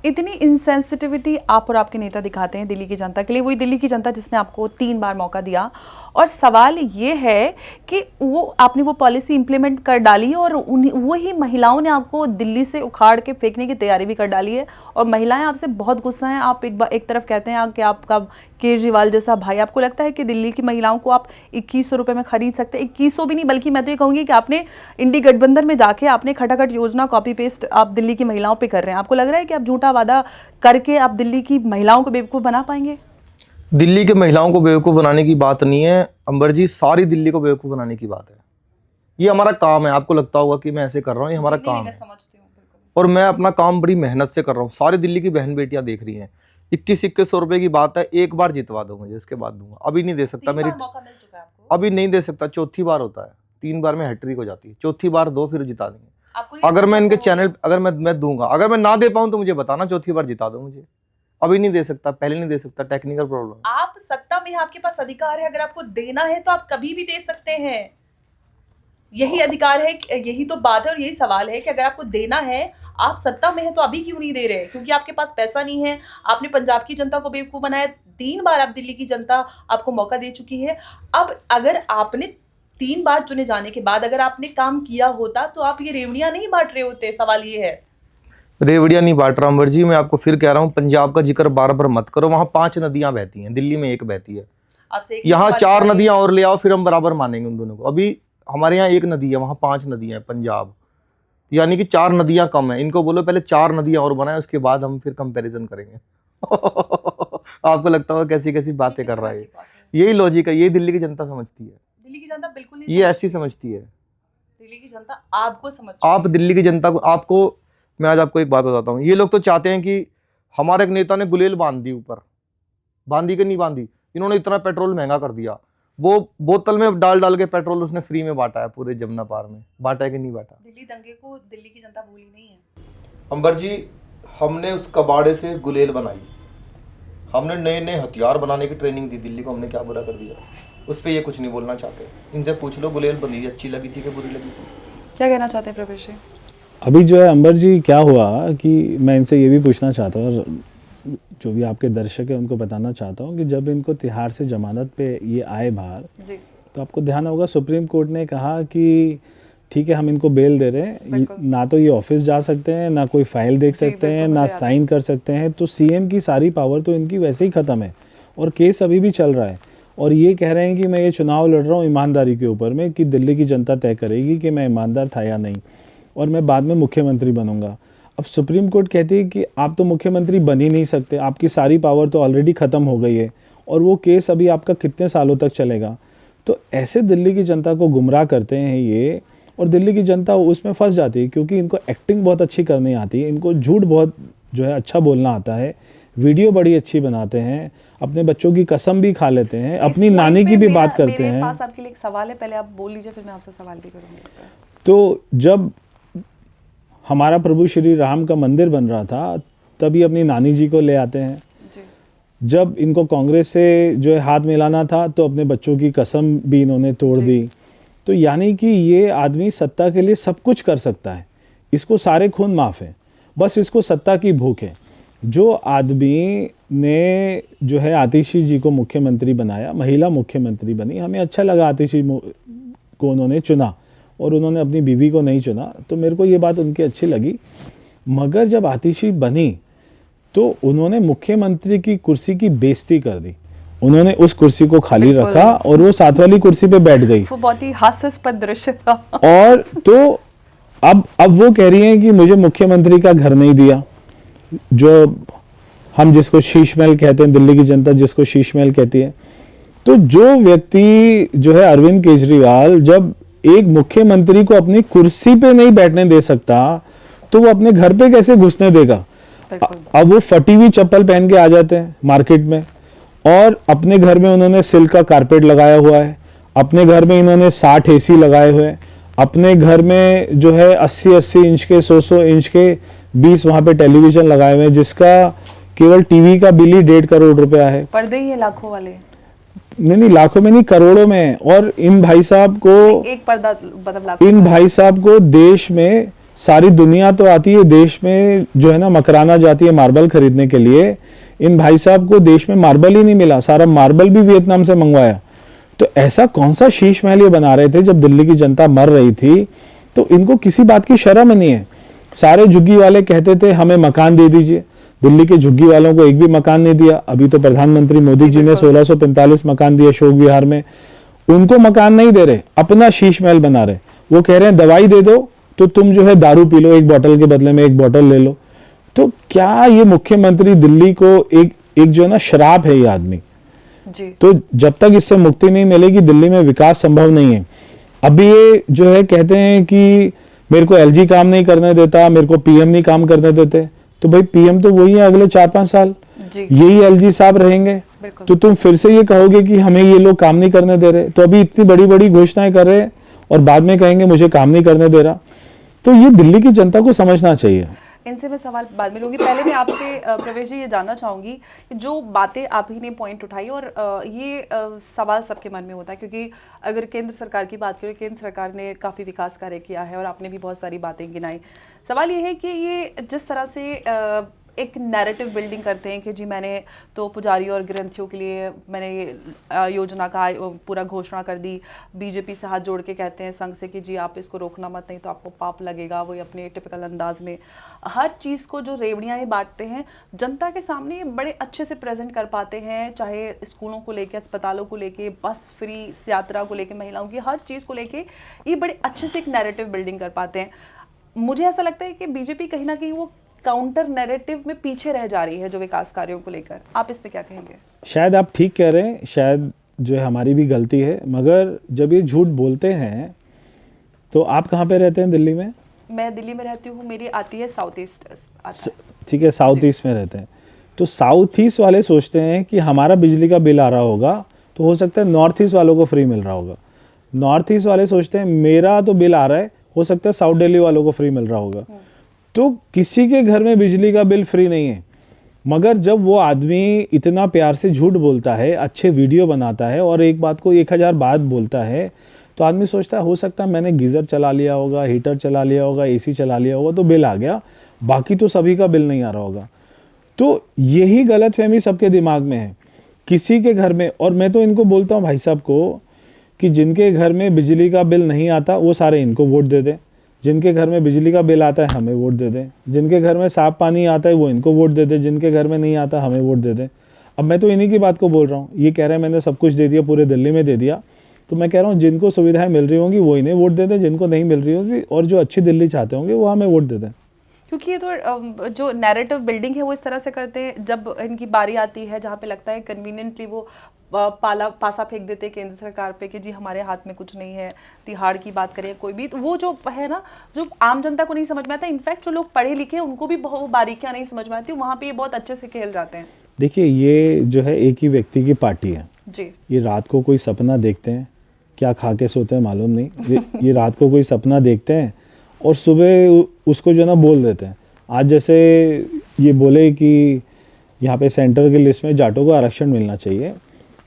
इतनी इंसेंसिटिविटी आप और आपके नेता दिखाते हैं दिल्ली की जनता के लिए, वही दिल्ली की जनता जिसने आपको 3 बार मौका दिया, और सवाल ये है कि वो आपने वो पॉलिसी इंप्लीमेंट कर डाली और वही महिलाओं ने आपको दिल्ली से उखाड़ के फेंकने की तैयारी भी कर डाली है, और महिलाएं आपसे बहुत गुस्सा हैं। आप एक तरफ कहते हैं कि आपका केजरीवाल जैसा भाई, आपको लगता है कि दिल्ली की महिलाओं को आप 2100 रुपये में खरीद सकते हैं? 2100 भी नहीं, बल्कि मैं तो ये कहूँगी कि आपने इंडी गठबंधन में जाके आपने खटाखट योजना कॉपी पेस्ट आप दिल्ली की महिलाओं पे कर रहे हैं। आपको लग रहा है कि आप झूठा वादा करके आप दिल्ली की महिलाओं को बेवकूफ़ बना पाएंगे? दिल्ली के महिलाओं को बेवकूफ़ बनाने की बात नहीं है अंबर जी, सारी दिल्ली को बेवकूफ़ बनाने की बात है। ये हमारा काम है। आपको लगता होगा कि मैं ऐसे कर रहा हूँ, ये हमारा काम है, और मैं अपना काम बड़ी मेहनत से कर रहा हूँ। सारी दिल्ली की बहन बेटियां देख रही हैं। 2100 रुपये की बात है, एक बार जितवा दो मुझे, इसके बाद दूंगा। अभी नहीं दे सकता, मेरी मौका मिल चुका है आपको। अभी नहीं दे सकता, चौथी बार होता है, 3 बार में हैट्रिक हो जाती है, चौथी बार दो, फिर जिता देंगे। अगर मैं इनके चैनल, अगर मैं दूंगा, अगर मैं ना दे पाऊँ तो मुझे बताना, चौथी बार जिता दो मुझे। अभी नहीं दे सकता, पहले नहीं दे सकता, टेक्निकल प्रॉब्लम। आप सत्ता में, आपके पास अधिकार है, अगर आपको देना है तो आप कभी भी दे सकते हैं। यही अधिकार है, यही तो बात है, और यही सवाल है कि अगर आपको देना है, आप सत्ता में है तो अभी क्यों नहीं दे रहे? क्योंकि आपके पास पैसा नहीं है। आपने पंजाब की जनता को बेवकूफ़ बनाया, 3 बार आप दिल्ली की जनता आपको मौका दे चुकी है। अब अगर आपने 3 बार चुने जाने के बाद अगर आपने काम किया होता तो आप ये रेवड़ियां नहीं बांट रहे होते। सवाल ये है। रेवड़ियां नहीं बांट रहा अंबर जी, मैं आपको फिर कह रहा हूँ, पंजाब का जिक्र बार बार मत करो। वहाँ 5 नदियां बहती हैं, दिल्ली में 1 बहती है। आपसे यहाँ 4 नदियां और ले आओ, फिर हम बराबर मानेंगे उन दोनों को। अभी हमारे यहाँ 1 नदी है, वहाँ 5 नदियां हैं पंजाब, यानी कि 4 नदियां कम है। इनको बोलो पहले 4 नदियां और बनाए, उसके बाद हम फिर कंपैरिजन करेंगे। आपको लगता होगा कैसी कैसी बातें कर रहा है। यही लॉजिक है, यही दिल्ली की जनता समझती है। दिल्ली की जनता बिल्कुल नहीं, ये ऐसी समझती है। दिल्ली की जनता आपको समझ, आप दिल्ली की जनता को, आपको मैं आज आपको एक बात बताता हूँ। ये लोग तो चाहते हैं कि हमारे एक नेता ने गुलेल बांध दी ऊपर, बांधी कि नहीं बांधी, इन्होंने इतना पेट्रोल महंगा कर दिया, वो बोतल में डाल डाल के पेट्रोल उसने फ्री में बांटा है पूरे जमुना पार में। बांटा है कि नहीं बांटा? दिल्ली दंगे को दिल्ली की जनता भूली नहीं है अंबर जी। हमने उस कबाड़े से गुलेल बनाई, हमने नए नए हथियार बनाने की ट्रेनिंग दी दिल्ली को। हमने क्या बुरा कर दिया? उस पर ये कुछ नहीं बोलना चाहते। इनसे पूछ लो गुलेल बनी अच्छी लगी थी कि बुरी लगी थी। क्या कहना चाहते हैं प्रवेश जी? अभी जो है अंबर जी, क्या हुआ कि मैं इनसे ये भी पूछना चाहता हूँ, और जो भी आपके दर्शक है उनको बताना चाहता हूँ कि जब इनको तिहाड़ से जमानत पे ये आए बाहर जी, तो आपको ध्यान होगा सुप्रीम कोर्ट ने कहा कि ठीक है हम इनको बेल दे रहे हैं, ना तो ये ऑफिस जा सकते हैं, ना कोई फाइल देख सकते हैं, ना साइन कर सकते हैं। तो सीएम की सारी पावर तो इनकी वैसे ही ख़त्म है, और केस अभी भी चल रहा है। और ये कह रहे हैं कि मैं ये चुनाव लड़ रहा हूँ ईमानदारी के ऊपर में, कि दिल्ली की जनता तय करेगी कि मैं ईमानदार था या नहीं, और मैं बाद में मुख्यमंत्री बनूंगा। अब सुप्रीम कोर्ट कहती है कि आप तो मुख्यमंत्री बन ही नहीं सकते, आपकी सारी पावर तो ऑलरेडी ख़त्म हो गई है, और वो केस अभी आपका कितने सालों तक चलेगा। तो ऐसे दिल्ली की जनता को गुमराह करते हैं ये, और दिल्ली की जनता उसमें फंस जाती है, क्योंकि इनको एक्टिंग बहुत अच्छी करनी आती है, इनको झूठ बहुत जो है अच्छा बोलना आता है, वीडियो बड़ी अच्छी बनाते हैं, अपने बच्चों की कसम भी खा लेते हैं, अपनी नानी की भी बात करते हैं। मेरे पास आपके लिए एक सवाल है, पहले आप बोल लीजिए, फिर मैं आपसे सवाल भी करूंगी इस पर। तो जब हमारा प्रभु श्री राम का मंदिर बन रहा था, तभी अपनी नानी जी को ले आते हैं जी। जब इनको कांग्रेस से जो है हाथ मिलाना था, तो अपने बच्चों की कसम भी इन्होंने तोड़ दी। तो यानी कि ये आदमी सत्ता के लिए सब कुछ कर सकता है, इसको सारे खून माफ़ है, बस इसको सत्ता की भूख है। जो आदमी ने जो है आतिशी जी को मुख्यमंत्री बनाया, महिला मुख्यमंत्री बनी, हमें अच्छा लगा आतिशी को उन्होंने चुना, और उन्होंने अपनी बीवी को नहीं चुना, तो मेरे को ये बात उनकी अच्छी लगी। मगर जब आतिशी बनी तो उन्होंने मुख्यमंत्री की कुर्सी की बेइज्जती कर दी, उन्होंने उस कुर्सी को खाली रखा और वो साथ वाली कुर्सी पे बैठ गई। वो बहुत ही हास्यास्पद दृश्य था। और तो अब वो कह रही हैं कि मुझे मुख्यमंत्री का घर नहीं दिया, जो हम जिसको शीश महल कहते हैं, दिल्ली की जनता जिसको शीश महल कहती है। तो जो व्यक्ति जो है अरविंद केजरीवाल, जब एक मुख्यमंत्री को अपनी कुर्सी पे नहीं बैठने दे सकता, तो वो अपने घर पे कैसे घुसने देगा? अब वो फटी हुई चप्पल पहन के आ जाते हैं मार्केट में, और अपने घर में उन्होंने सिल्क का कारपेट लगाया हुआ है, अपने घर में इन्होंने 60 एसी लगाए हुए हैं, अपने घर में जो है 80-80 इंच के 100-100 इंच के 20 वहां पे टेलीविजन लगाए हुए हैं, जिसका केवल टीवी का बिल ही 1.5 करोड़ रुपया है। पर्दे ही है लाखों वाले। नहीं, लाखों में नहीं, करोड़ों में है। और इन भाई साहब को, एक पर्दा मतलब लाखों इन भाई साहब को देश में सारी दुनिया तो आती है, देश में जो है ना मकराना जाती है मार्बल खरीदने के लिए। इन भाई साहब को देश में मार्बल ही नहीं मिला, सारा मार्बल भी वियतनाम से मंगवाया। तो ऐसा कौन सा शीश महल ये बना रहे थे जब दिल्ली की जनता मर रही थी? तो इनको किसी बात की शर्म नहीं है। सारे झुग्गी वाले कहते थे हमें मकान दे दीजिए, दिल्ली के झुग्गी वालों को एक भी मकान नहीं दिया। अभी तो प्रधानमंत्री मोदी जी ने 1645 मकान दिए अशोक विहार में, उनको मकान नहीं दे रहे, अपना शीश महल बना रहे। वो कह रहे हैं दवाई दे दो तो तुम जो है दारू पी लो, एक बोतल के बदले में एक बोतल ले लो। तो क्या ये मुख्यमंत्री दिल्ली को एक जो है ना श्राप है ये आदमी। जी। तो जब तक इससे मुक्ति नहीं मिलेगी दिल्ली में विकास संभव नहीं है। अभी ये जो है कहते हैं कि मेरे को एलजी काम नहीं करने देता, मेरे को पीएम नहीं काम करने देते। तो भाई पीएम तो वही है अगले 4-5 साल, जी। यही एलजी साहब रहेंगे। बिल्कुल। तो तुम फिर से ये कहोगे कि हमें ये लोग काम नहीं करने दे रहे। तो अभी इतनी बड़ी बड़ी घोषणाएं कर रहे हैं और बाद में कहेंगे मुझे काम नहीं करने दे रहा। तो ये दिल्ली की जनता को समझना चाहिए। इनसे मैं सवाल बाद में लूंगी, पहले मैं आपसे प्रवेश जी ये जानना चाहूंगी कि जो बातें आप ही ने पॉइंट उठाई और ये सवाल सबके मन में होता है, क्योंकि अगर केंद्र सरकार की बात करें, केंद्र सरकार ने काफ़ी विकास कार्य किया है और आपने भी बहुत सारी बातें गिनाई। सवाल ये है कि ये जिस तरह से एक नैरेटिव बिल्डिंग करते हैं कि जी मैंने तो पुजारी और ग्रंथियों के लिए मैंने योजना का पूरा घोषणा कर दी, बीजेपी से हाथ जोड़ के कहते हैं संघ से कि जी आप इसको रोकना मत, नहीं तो आपको पाप लगेगा। वो अपने टिपिकल अंदाज में हर चीज़ को जो रेवड़ियाँ ये बांटते हैं जनता के सामने बड़े अच्छे से प्रेजेंट कर पाते हैं, चाहे स्कूलों को लेके, अस्पतालों को लेके, बस फ्री यात्रा को लेके, महिलाओं की हर चीज़ को लेके ये बड़े अच्छे से एक नैरेटिव बिल्डिंग कर पाते हैं। मुझे ऐसा लगता है कि बीजेपी कहीं ना कहीं वो काउंटर नैरेटिव में पीछे रह जा रही है जो विकास कार्यों को लेकर। आप इस पे क्या कहेंगे? शायद आप ठीक कह रहे हैं, शायद जो है हमारी भी गलती है, मगर जब ये झूठ बोलते हैं तो आप कहाँ पे रहते हैं दिल्ली में? मैं दिल्ली में रहती हूँ, मेरी आती है साउथ ईस्ट। ठीक है, साउथ ईस्ट में रहते हैं। तो साउथ ईस्ट वाले सोचते हैं कि हमारा बिजली का बिल आ रहा होगा तो हो सकता है नॉर्थ ईस्ट वालों को फ्री मिल रहा होगा। नॉर्थ ईस्ट वाले सोचते हैं मेरा तो बिल आ रहा है, हो सकता है साउथ दिल्ली वालों को फ्री मिल रहा होगा। तो किसी के घर में बिजली का बिल फ्री नहीं है। मगर जब वो आदमी इतना प्यार से झूठ बोलता है, अच्छे वीडियो बनाता है और एक बात को 1000 बात बोलता है, तो आदमी सोचता है हो सकता है मैंने गीज़र चला लिया होगा, हीटर चला लिया होगा, एसी चला लिया होगा तो बिल आ गया, बाकी तो सभी का बिल नहीं आ रहा होगा। तो यही गलतफहमी सबके दिमाग में है। किसी के घर में, और मैं तो इनको बोलता हूँ भाई साहब को कि जिनके घर में बिजली का बिल नहीं आता वो सारे इनको वोट दे दें, जिनके घर में बिजली का बिल आता है हमें वोट दे दें, जिनके घर में साफ पानी आता है वो इनको वोट दे दें, जिनके घर में नहीं आता हमें वोट दे दें। अब मैं तो इन्हीं की बात को बोल रहा हूँ। ये कह रहे हैं मैंने सब कुछ दे दिया, पूरे दिल्ली में दे दिया, तो मैं कह रहा हूँ जिनको सुविधाएं मिल रही होंगी वो इन्हें वोट दे दें, जिनको नहीं मिल रही होगी और जो अच्छी दिल्ली चाहते होंगे वो हमें वोट दे दें। क्योंकि ये तो जो नैरेटिव बिल्डिंग है वो इस तरह से करते हैं, जब इनकी बारी आती है जहाँ पे लगता है कन्वीनियंटली वो पासा फेंक देते हैं केंद्र सरकार पे कि जी हमारे हाथ में कुछ नहीं है। तिहाड़ की बात करें कोई भी, तो वो जो है ना जो आम जनता को नहीं समझ में आता, इनफैक्ट जो लोग पढ़े लिखे हैं उनको भी बहुत बारीकियां नहीं समझ में आती, वहाँ पे ये बहुत अच्छे से खेल जाते हैं। देखिए ये जो है एक ही व्यक्ति की पार्टी है जी। ये रात को कोई सपना देखते हैं, क्या खा के सोते हैं मालूम नहीं, ये रात को कोई सपना देखते हैं और सुबह उसको जो है ना बोल देते हैं। आज जैसे ये बोले कि यहाँ पे सेंटर की लिस्ट में जाटों को आरक्षण मिलना चाहिए,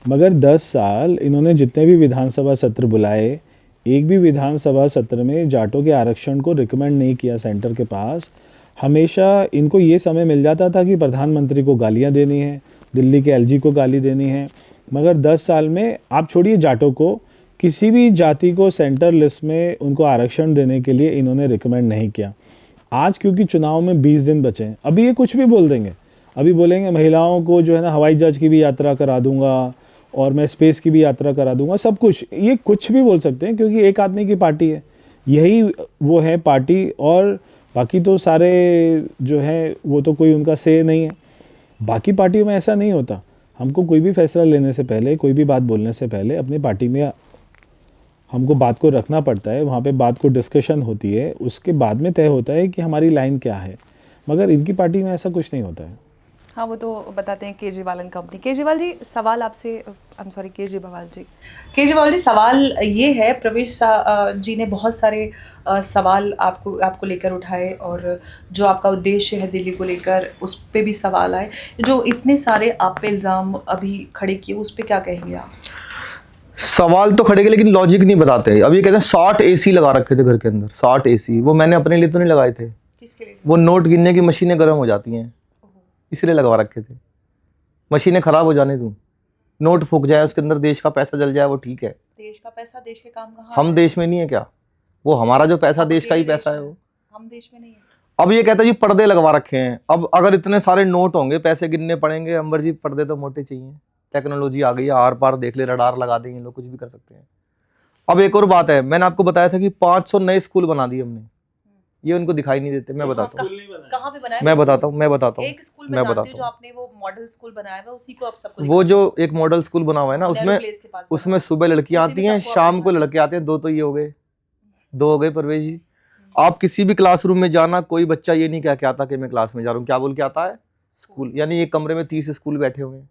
मगर 10 साल इन्होंने जितने भी विधानसभा सत्र बुलाए, एक भी विधानसभा सत्र में जाटों के आरक्षण को रिकमेंड नहीं किया सेंटर के पास। हमेशा इनको ये समय मिल जाता था कि प्रधानमंत्री को गालियाँ देनी है, दिल्ली के एलजी को गाली देनी है, मगर 10 साल में आप छोड़िए जाटों को, किसी भी जाति को सेंटर लिस्ट में उनको आरक्षण देने के लिए इन्होंने रिकमेंड नहीं किया। आज क्योंकि चुनाव में 20 दिन बचे हैं, अभी ये कुछ भी बोल देंगे, अभी बोलेंगे महिलाओं को जो है ना हवाई जहाज की भी यात्रा करा दूंगा और मैं स्पेस की भी यात्रा करा दूंगा, सब कुछ, ये कुछ भी बोल सकते हैं क्योंकि एक आदमी की पार्टी है, यही वो है पार्टी, और बाकी तो सारे जो है वो तो कोई उनका से नहीं है। बाकी पार्टियों में ऐसा नहीं होता। हमको कोई भी फैसला लेने से पहले, कोई भी बात बोलने से पहले अपनी पार्टी में हमको बात को रखना पड़ता है, वहाँ पे बात को डिस्कशन होती है, उसके बाद में तय होता है कि हमारी लाइन क्या है, मगर इनकी पार्टी में ऐसा कुछ नहीं होता है। हाँ वो तो बताते हैं केजरीवाल एंड कंपनी। केजरीवाल जी सवाल आपसे, I am sorry Kejriwal ji सवाल ये है, जी ने बहुत सारे सवाल आपको लेकर उठाए और जो आपका उद्देश्य है दिल्ली को लेकर उस पे भी सवाल आए। जो इतने सारे आप पे इल्ज़ाम अभी खड़े किए उस पे क्या कहेंगे आप? सवाल तो खड़े के लेकिन लॉजिक नहीं बताते। अब ये कहते हैं 60 एसी लगा रखे थे घर के अंदर, 60 एसी। वो मैंने अपने लिए तो नहीं लगाए थे, किसके लिए? वो नोट गिनने की मशीनें गर्म हो जाती हैं इसलिए लगवा रखे थे। मशीनें खराब हो जाने दूं, नोट फूक जाए उसके अंदर, देश का पैसा जल जाए, वो ठीक है। देश का पैसा देश के काम कहाँ हम है? देश में नहीं है क्या? वो हमारा जो पैसा हम देश का ही अकेले पैसा देश है में वो। हम देश में नहीं है। अब ये कहता है जी पर्दे लगवा रखे हैं। अब अगर इतने सारे नोट होंगे, पैसे गिनने पड़ेंगे, अंबर जी पर्दे तो मोटे चाहिए। टेक्नोलॉजी आ गई है, आर पार देख ले, रडार लगा देंगे लोग, कुछ भी कर सकते हैं। अब एक और बात है, मैंने आपको बताया था कि 500 नए स्कूल बना दिए हमने, ये उनको दिखाई नहीं देते। मैं बताता हूँ, कहाँ पे बनाया? मैं बताता हूँ एक स्कूल में मैं जानती हूँ बताता जो हूँ। आपने वो मॉडल स्कूल बनाया हुआ है, उसी को आप सबको वो जो एक मॉडल स्कूल बना हुआ है ना, नेहरू उसमें प्लेस के पास बना उसमें हुआ सुबह लड़कियां उसी में आती हैं, सबको आप शाम को दिखाते लड़के आते हैं। दो तो ये हो गए, दो हो गए परवेज जी। आप किसी भी क्लासरूम में जाना, कोई बच्चा ये नहीं कह के आता कि मैं क्लास में जा रहा हूँ, क्या बोल के आता है? स्कूल। यानी एक कमरे में 30 स्कूल बैठे हुए हैं।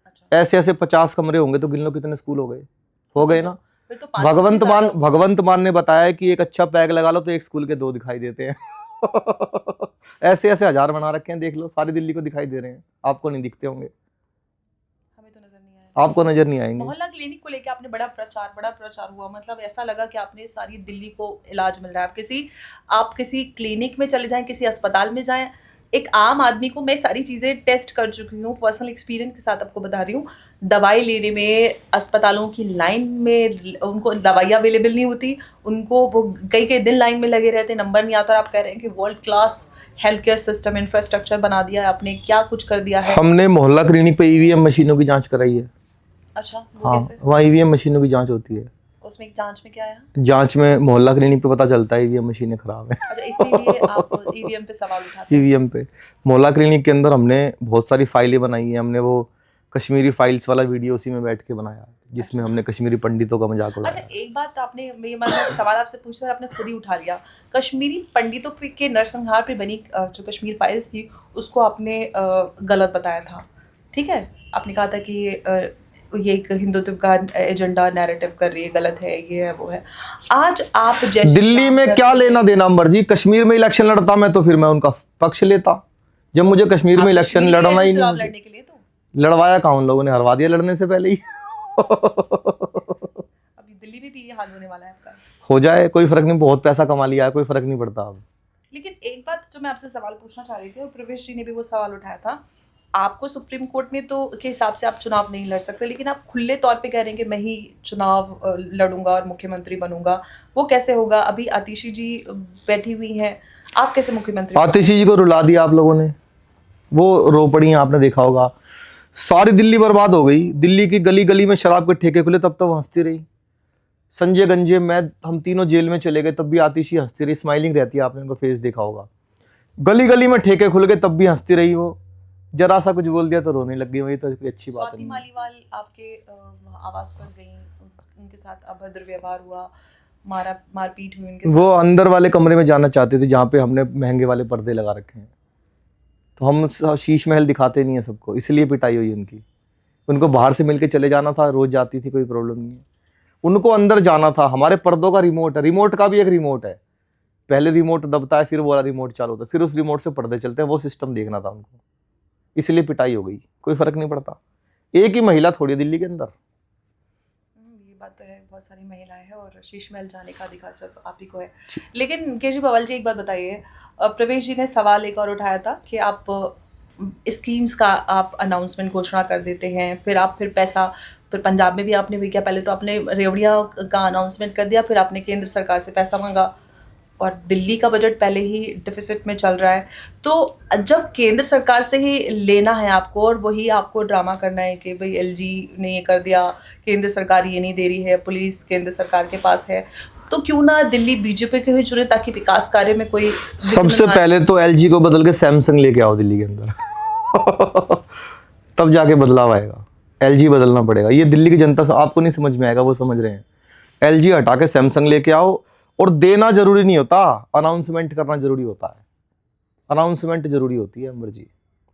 अच्छा, ऐसे ऐसे 50 कमरे होंगे तो गिन लो कितने स्कूल हो गए। हो गए ना? फिर तो 500 से ज्यादा हो गए। भगवंत मान ने बताया कि एक अच्छा पैग लगा लो तो एक स्कूल के 2 दिखाई देते हैं। ऐसे ऐसे 1000 बना रखे हैं, देख लो, सारी दिल्ली को दिखाई दे रहे हैं। आपको नहीं दिखते होंगे, हमें तो नजर नहीं आया। आपको नजर नहीं आएंगे। मोहल्ला क्लिनिक को लेके आपने बड़ा प्रचार हुआ, मतलब ऐसा लगा कि आपने सारी दिल्ली को इलाज मिल रहा है। आप किसी क्लिनिक में चले जाएं, किसी अस्पताल में जाएं, एक आम आदमी को, मैं सारी चीज़ें टेस्ट कर चुकी हूँ, पर्सनल एक्सपीरियंस के साथ आपको बता रही हूँ, दवाई लेने में अस्पतालों की लाइन में उनको दवाइयाँ अवेलेबल नहीं होती, उनको वो कई कई दिन लाइन में लगे रहते, नंबर नहीं आता। और आप कह रहे हैं कि world class health care system infrastructure बना दिया है आपने, क्या कुछ कर दिया है। हमने मोहल्ला क्लिनिक पे ईवीएम मशीनों की जांच कराई है। अच्छा, वो हाँ, कैसे? वहाँ ईवीएम मशीनों की जांच होती है। उसमें जांच में क्या है? जांच में मोहल्ला क्लिनिक पे पता चलता है ईवीएम मशीनें खराब है। अच्छा, इसीलिए आप ईवीएम पे सवाल उठाते हैं। ईवीएम पे मोहल्ला क्लिनिक के अंदर हमने बहुत सारी फाइलें बनाई हैं। हमने वो कश्मीरी फाइल्स वाला वीडियो उसी में बैठ के बनाया, जिसमें हमने कश्मीरी पंडितों का मजाक अच्छा, उड़ाया। एक बात आपने, मैं सवाल आपसे पूछ रहा, आपने खुद ही उठा लिया। कश्मीरी पंडितों के नरसंहार पे बनी जो कश्मीर फाइल्स थी उसको आपने गलत बताया था, ठीक है? आपने कहा था कि ये एक हिंदुत्व का एजेंडा नैरेटिव कर रही है, गलत है, ये है, वो है। आज आप जैसे दिल्ली में क्या लेना देना अंबर जी? कश्मीर में इलेक्शन लड़ता मैं तो फिर मैं उनका पक्ष लेता। जब मुझे कश्मीर में इलेक्शन लड़ना ही चुनाव नहीं, लड़ने के लिए तो लड़वाया कहाँ? उन लोगों ने हरवा दिया लड़ने से पहले ही। अभी दिल्ली में भी ये हाल होने वाला है आपका। हो जाए, कोई फर्क नहीं, बहुत पैसा कमा लिया है, कोई फर्क नहीं पड़ता अब। लेकिन एक बात जो मैं आपसे सवाल पूछना चाह रही थी, और प्रवेश जी ने भी वो सवाल उठाया था, आपको सुप्रीम कोर्ट ने तो के हिसाब से आप चुनाव नहीं लड़ सकते, लेकिन आप खुले तौर पे कह रहे हैं कि मैं ही चुनाव लड़ूंगा और मुख्यमंत्री बनूंगा। वो कैसे होगा? अभी आतिशी जी बैठी हुई हैं, आप कैसे मुख्यमंत्री? आतिशी जी को रुला दिया आप लोगों ने, वो रो पड़ी हैं, आपने देखा होगा। सारी दिल्ली बर्बाद हो गई। दिल्ली की गली गली में शराब के ठेके खुले, तब तो वो हंसती रही। संजय गंजे, मैं, हम तीनों जेल में चले गए, तब भी आतिशी हंसती रही, स्माइलिंग रहती है, आपने उनका फेस देखा होगा। गली गली में ठेके खुल गए, तब भी हंसती रही वो। जरा सा कुछ बोल दिया तो रोने लग गई, वही तो कोई अच्छी बात स्वाति नहीं। मालीवाल आपके आवास पर गई, उनके साथ अभद्र व्यवहार हुआ, मारपीट हुई उनके वो साथ। अंदर वाले कमरे में जाना चाहते थे जहाँ पे हमने महंगे वाले पर्दे लगा रखे हैं, तो हम शीश महल दिखाते नहीं है सबको, इसलिए पिटाई हुई उनकी। उनको बाहर से मिलके चले जाना था, रोज जाती थी, कोई प्रॉब्लम नहीं है। उनको अंदर जाना था। हमारे पर्दों का रिमोट है, रिमोट का भी एक रिमोट है, पहले रिमोट दबता है, फिर वो वाला रिमोट चालू होता है, फिर उस रिमोट से पर्दे चलते हैं, वो सिस्टम देखना था उनको, इसलिए पिटाई हो गई। कोई फर्क नहीं पड़ता, एक ही महिला थोड़ी है दिल्ली के अंदर। ये बात तो है, बहुत सारी महिलाएं हैं और शीश महल जाने का अधिकार सिर्फ आप ही को है। लेकिन केजरीवाल जी, एक बात बताइए, प्रवेश जी ने सवाल एक और उठाया था कि आप स्कीम्स का आप अनाउंसमेंट घोषणा कर देते हैं, फिर पैसा, फिर पंजाब में भी आपने भी किया, पहले तो आपने रेवड़िया का अनाउंसमेंट कर दिया, फिर आपने केंद्र सरकार से पैसा मांगा, और दिल्ली का बजट पहले ही डिफिसिट में चल रहा है। तो जब केंद्र सरकार से ही लेना है आपको और वही आपको ड्रामा करना है कि भाई एलजी ने ये कर दिया, केंद्र सरकार ये नहीं दे रही है, पुलिस केंद्र सरकार के पास है, तो क्यों ना दिल्ली बीजेपी के ही चुने, ताकि विकास कार्य में कोई सबसे पहले तो एलजी को बदल के सैमसंग लेके आओ दिल्ली के अंदर। तब जाके बदलाव आएगा। एलजी बदलना पड़ेगा, ये दिल्ली की जनता से आपको नहीं समझ में आएगा, वो समझ रहे हैं। एलजी हटा के सैमसंग लेके आओ, और देना जरूरी नहीं होता, अनाउंसमेंट करना जरूरी होता है। अनाउंसमेंट जरूरी होती है अमर जी,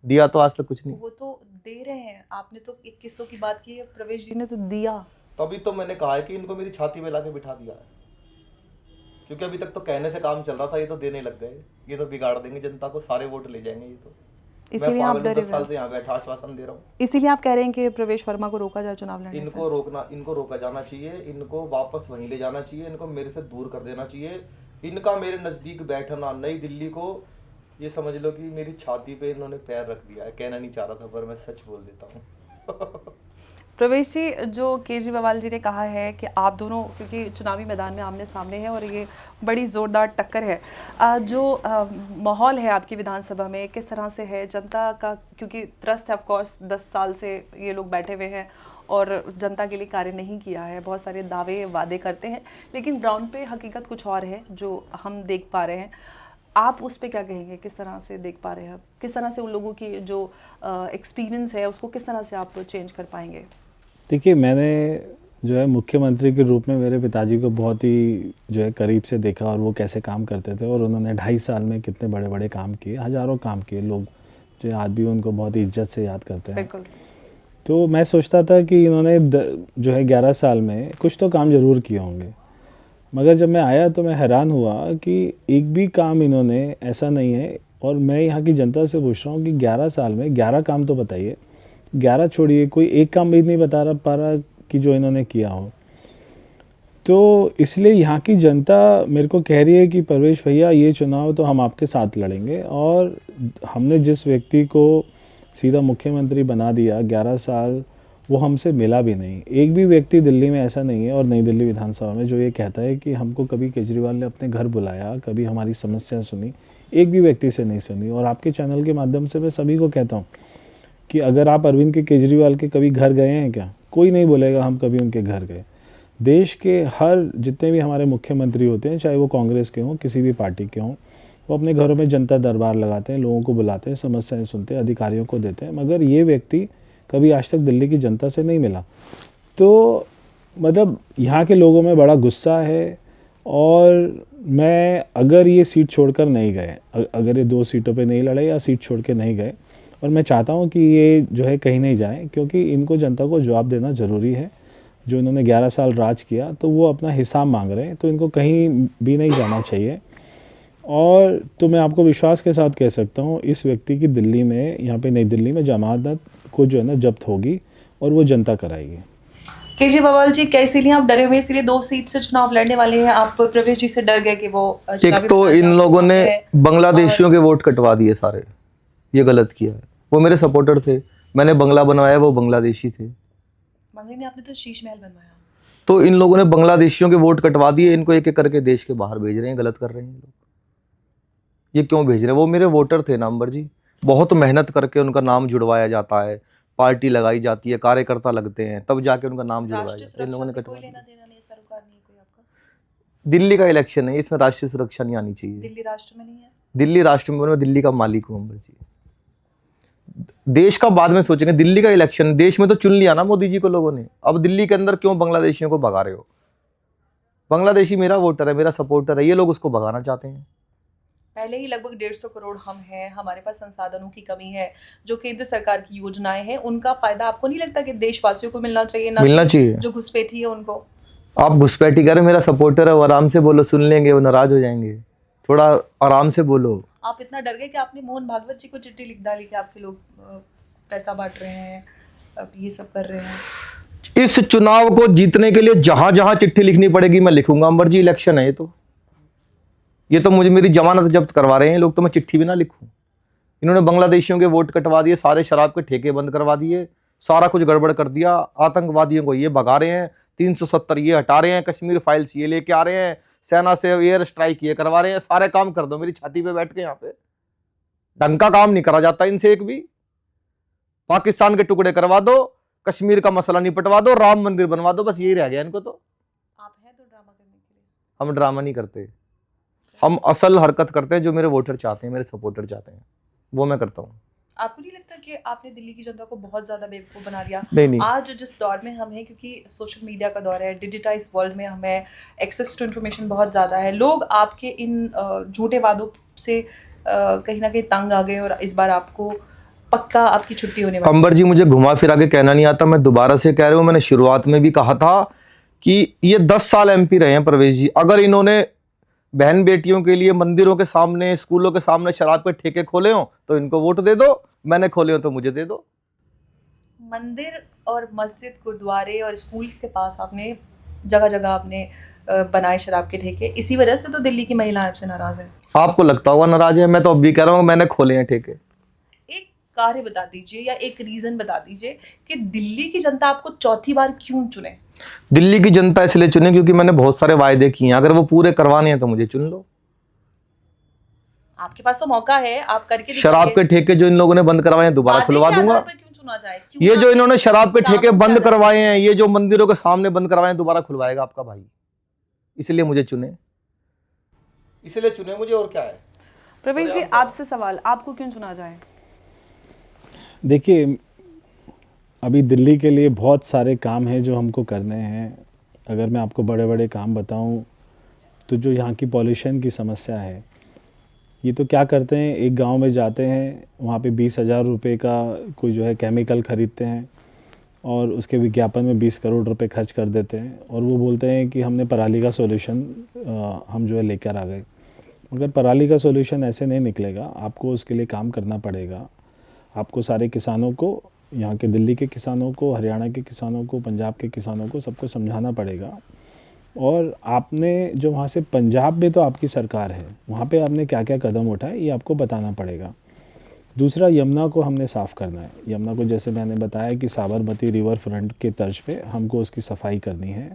दिया तो आज तक कुछ नहीं। वो तो दे रहे हैं, आपने तो 2100 की बात की है, प्रवेश जी ने तो दिया। तभी तो मैंने कहा है कि इनको मेरी छाती पे लाके बिठा दिया है, क्योंकि अभी तक तो कहने से काम चल रहा था, ये तो देने लग गए, ये तो बिगाड़ देंगे जनता को, सारे वोट ले जाएंगे ये तो। इसीलिए मैं आप पागल हूँ, डरे 10 साल से यहाँ बैठा आश्वासन दे रहा हूँ। इसीलिए आप कह रहे हैं कि प्रवेश वर्मा को रोका जाए चुनाव लड़ने से। इनको रोका जाना चाहिए, इनको वापस वहीं ले जाना चाहिए, इनको मेरे से दूर कर देना चाहिए। इनका मेरे नज़दीक बैठना नई दिल्ली को, ये समझ लो कि मेरी छाती पे इन्होंने पैर रख दिया है। कहना नहीं चाह रहा था पर मैं सच बोल देता हूँ। प्रवेश जी, जो केजरीवाल जी ने कहा है कि आप दोनों क्योंकि चुनावी मैदान में आमने सामने हैं और ये बड़ी ज़ोरदार टक्कर है, जो माहौल है आपकी विधानसभा में किस तरह से है जनता का, क्योंकि त्रस्त है ऑफ कोर्स, 10 साल से ये लोग बैठे हुए हैं और जनता के लिए कार्य नहीं किया है, बहुत सारे दावे वादे करते हैं, लेकिन ग्राउंड पे हकीकत कुछ और है जो हम देख पा रहे हैं। आप उस पर क्या कहेंगे, किस तरह से देख पा रहे हैं, किस तरह से उन लोगों की जो एक्सपीरियंस है उसको किस तरह से आप चेंज कर पाएंगे? देखिए, मैंने जो है मुख्यमंत्री के रूप में मेरे पिताजी को बहुत ही जो है करीब से देखा और वो कैसे काम करते थे, और उन्होंने 2.5 साल में कितने बड़े बड़े काम किए, हज़ारों काम किए। लोग जो आज भी उनको बहुत ही इज्जत से याद करते हैं। बिल्कुल। तो मैं सोचता था कि इन्होंने जो है 11 साल में कुछ तो काम ज़रूर किए होंगे, मगर जब मैं आया तो मैं हैरान हुआ कि एक भी काम इन्होंने ऐसा नहीं है। और मैं यहाँ की जनता से पूछ रहा हूँ कि 11 साल में 11 काम तो बताइए, 11 छोड़िए, कोई एक काम भी नहीं बता पा रहा कि जो इन्होंने किया हो। तो इसलिए यहाँ की जनता मेरे को कह रही है कि प्रवेश भैया, ये चुनाव तो हम आपके साथ लड़ेंगे, और हमने जिस व्यक्ति को सीधा मुख्यमंत्री बना दिया 11 साल, वो हमसे मिला भी नहीं। एक भी व्यक्ति दिल्ली में ऐसा नहीं है और नई दिल्ली विधानसभा में जो ये कहता है कि हमको कभी केजरीवाल ने अपने घर बुलाया, कभी हमारी समस्या सुनी, एक भी व्यक्ति से नहीं सुनी। और आपके चैनल के माध्यम से मैं सभी को कहता हूँ कि अगर आप अरविंद के केजरीवाल के कभी घर गए हैं क्या, कोई नहीं बोलेगा हम कभी उनके घर गए। देश के हर जितने भी हमारे मुख्यमंत्री होते हैं, चाहे वो कांग्रेस के हों, किसी भी पार्टी के हों, वो अपने घरों में जनता दरबार लगाते हैं, लोगों को बुलाते हैं, समस्याएं सुनते हैं, अधिकारियों को देते हैं, मगर ये व्यक्ति कभी आज तक दिल्ली की जनता से नहीं मिला। तो मतलब यहाँ के लोगों में बड़ा गुस्सा है। और मैं अगर ये सीट छोड़कर नहीं गए, अगर ये 2 सीटों पे नहीं लड़े या सीट छोड़ के नहीं गए, और मैं चाहता हूँ कि ये जो है कहीं नहीं जाए, क्योंकि इनको जनता को जवाब देना ज़रूरी है। जो इन्होंने 11 साल राज किया तो वो अपना हिसाब मांग रहे हैं, तो इनको कहीं भी नहीं जाना चाहिए। और तो मैं आपको विश्वास के साथ कह सकता हूँ, इस व्यक्ति की दिल्ली में, यहाँ पे नई दिल्ली में जमानत को जो है ना जब्त होगी और वो जनता कराएगी। केजरीवाल जी, क्या इसीलिए आप डरे हुए, इसीलिए 2 सीट से चुनाव लड़ने वाले हैं आप? प्रवेश जी से डर गए कि वो एक तो इन लोगों ने बांग्लादेशियों के वोट कटवा दिए सारे, ये गलत किया है। वो मेरे सपोर्टर थे, मैंने बंगला बनवाया, वो बांग्लादेशी थे। बंगले में आपने तो शीश महल बनवाया। तो इन लोगों ने बांग्लादेशियों के वोट कटवा दिए, इनको एक एक करके देश के बाहर भेज रहे हैं, गलत कर रहे हैं लोग। ये क्यों भेज रहे हैं? वो मेरे वोटर थे ना अंबर जी, बहुत मेहनत करके उनका नाम जुड़वाया जाता है, पार्टी लगाई जाती है, कार्यकर्ता लगते हैं, तब जाके उनका नाम जुड़वाया जाता है। इन लोगों ने कटवा दिया। दिल्ली का इलेक्शन है, इसमें राष्ट्रीय सुरक्षा नहीं आनी चाहिए। दिल्ली राष्ट्र में नहीं है। दिल्ली राष्ट्र में, मैं दिल्ली का मालिक हूँ अंबर जी। देश का बाद में सोचेंगे, दिल्ली का इलेक्शन, देश में तो चुन लिया ना मोदी जी को लोगों ने, अब दिल्ली के अंदर क्यों बांग्लादेशियों को भगा रहे हो? बांग्लादेशी मेरा वोटर है, मेरा सपोर्टर है, ये लोग उसको भगाना चाहते हैं। पहले ही लगभग 150 करोड़ हम हैं, हमारे पास संसाधनों की कमी है, जो केंद्र सरकार की योजनाएं हैं उनका फायदा आपको नहीं लगता कि देशवासियों को मिलना चाहिए? ना मिलना चाहिए। जो घुसपैठी है उनको। आप घुसपैठी करें, मेरा सपोर्टर है, वो आराम से बोलो, सुन लेंगे, वो नाराज हो जाएंगे, थोड़ा आराम से बोलो। आप इतना डर गए कि आपने मोहन भागवत जी को चिट्ठी लिख डाली कि आपके लोग पैसा बांट रहे हैं, अब ये सब कर रहे हैं। इस चुनाव को जीतने के लिए जहां जहां चिट्ठी लिखनी पड़ेगी मैं लिखूंगा अंबर जी। इलेक्शन है ये तो मुझे मेरी जमानत जब्त करवा रहे हैं लोग, तो मैं चिट्ठी भी ना लिखूं। इन्होंने बांग्लादेशियों के वोट कटवा दिए, सारे शराब के ठेके बंद करवा दिए, सारा कुछ गड़बड़ कर दिया। आतंकवादियों को ये भगा रहे हैं, 370 ये हटा रहे हैं, कश्मीर फाइल्स ये लेके आ रहे हैं, सेना से एयर स्ट्राइक ये करवा रहे हैं। सारे काम कर दो मेरी छाती पे बैठ के, यहाँ पे ढंग का काम नहीं करा जाता इनसे एक भी। पाकिस्तान के टुकड़े करवा दो, कश्मीर का मसला निपटवा दो, राम मंदिर बनवा दो, बस यही रह गया इनको। तो आप हैं तो ड्रामा करने के लिए? हम ड्रामा नहीं करते, हम असल हरकत करते हैं, जो मेरे वोटर चाहते हैं, मेरे सपोर्टर चाहते हैं, वो मैं करता हूँ। आपको नहीं लगता कि आपने दिल्ली की जनता को बहुत ज्यादा बेवकूफ बना दिया? नहीं। आज जिस दौर में हम हैं, क्योंकि सोशल मीडिया का दौर है, डिजिटाइज वर्ल्ड में हमें एक्सेस टू इन्फॉर्मेशन बहुत ज़्यादा है, लोग आपके इन झूठे वादों से कहीं ना कहीं तंग आ गए और इस बार आपको पक्का आपकी छुट्टी होने वाली अंबर जी, मुझे घुमा फिरा के कहना नहीं आता, मैं दोबारा से कह रहा हूँ, मैंने शुरुआत में भी कहा था कि ये 10 साल एमपी रहे हैं प्रवेश जी। अगर इन्होंने बहन बेटियों के लिए मंदिरों के सामने, स्कूलों के सामने शराब के ठेके खोले हो तो इनको वोट दे दो, मैंने खोले हो तो मुझे दे दो। मंदिर और मस्जिद, गुरुद्वारे और स्कूल्स के पास आपने जगह जगह आपने बनाए शराब के ठेके, इसी वजह से तो दिल्ली की महिलाएं आपसे नाराज है। आपको लगता होगा नाराज है, मैं तो अब भी कह रहा हूँ मैंने खोले हैं ठेके। एक कार्य बता दीजिए या एक रीजन बता दीजिए कि दिल्ली की जनता आपको चौथी बार क्यों चुने। दिल्ली की जनता इसलिए चुने क्योंकि मैंने बहुत सारे वायदे किए हैं, अगर वो पूरे करवाने हैं तो मुझे चुन लो। आपके पास तो मौका है, आप करके शराब के ठेके जो इन लोगों ने बंद करवाए हैं दोबारा खुलवा दूंगा। क्यों चुना जाए, क्यों ये ना जो इन्होंने शराब के ठेके काम बंद किया जाए? करवाए हैं, ये जो मंदिरों के सामने बंद करवाए हैं, दोबारा खुलवाएगा आपका भाई, इसलिए मुझे चुने, इसलिए चुने मुझे, और क्या है। प्रवेश जी, आपसे सवाल, आपको क्यों चुना जाए। देखिए, अभी दिल्ली के लिए बहुत सारे काम हैं जो हमको करने हैं। अगर मैं आपको बड़े बड़े काम बताऊं तो जो यहाँ की पॉल्यूशन की समस्या है, ये तो क्या करते हैं, एक गांव में जाते हैं, वहाँ पे 20,000 रुपये का कोई जो है केमिकल ख़रीदते हैं और उसके विज्ञापन में 20 करोड़ रुपए खर्च कर देते हैं और वो बोलते हैं कि हमने पराली का सॉल्यूशन हम जो है लेकर आ गए। मगर पराली का सॉल्यूशन ऐसे नहीं निकलेगा, आपको उसके लिए काम करना पड़ेगा। आपको सारे किसानों को, यहाँ के दिल्ली के किसानों को, हरियाणा के किसानों को, पंजाब के किसानों को, सबको समझाना पड़ेगा। और आपने जो वहाँ से, पंजाब में तो आपकी सरकार है, वहाँ पे आपने क्या क्या कदम उठाए ये आपको बताना पड़ेगा। दूसरा, यमुना को हमने साफ़ करना है। यमुना को जैसे मैंने बताया कि साबरमती रिवर फ्रंट के तर्ज पे हमको उसकी सफाई करनी है।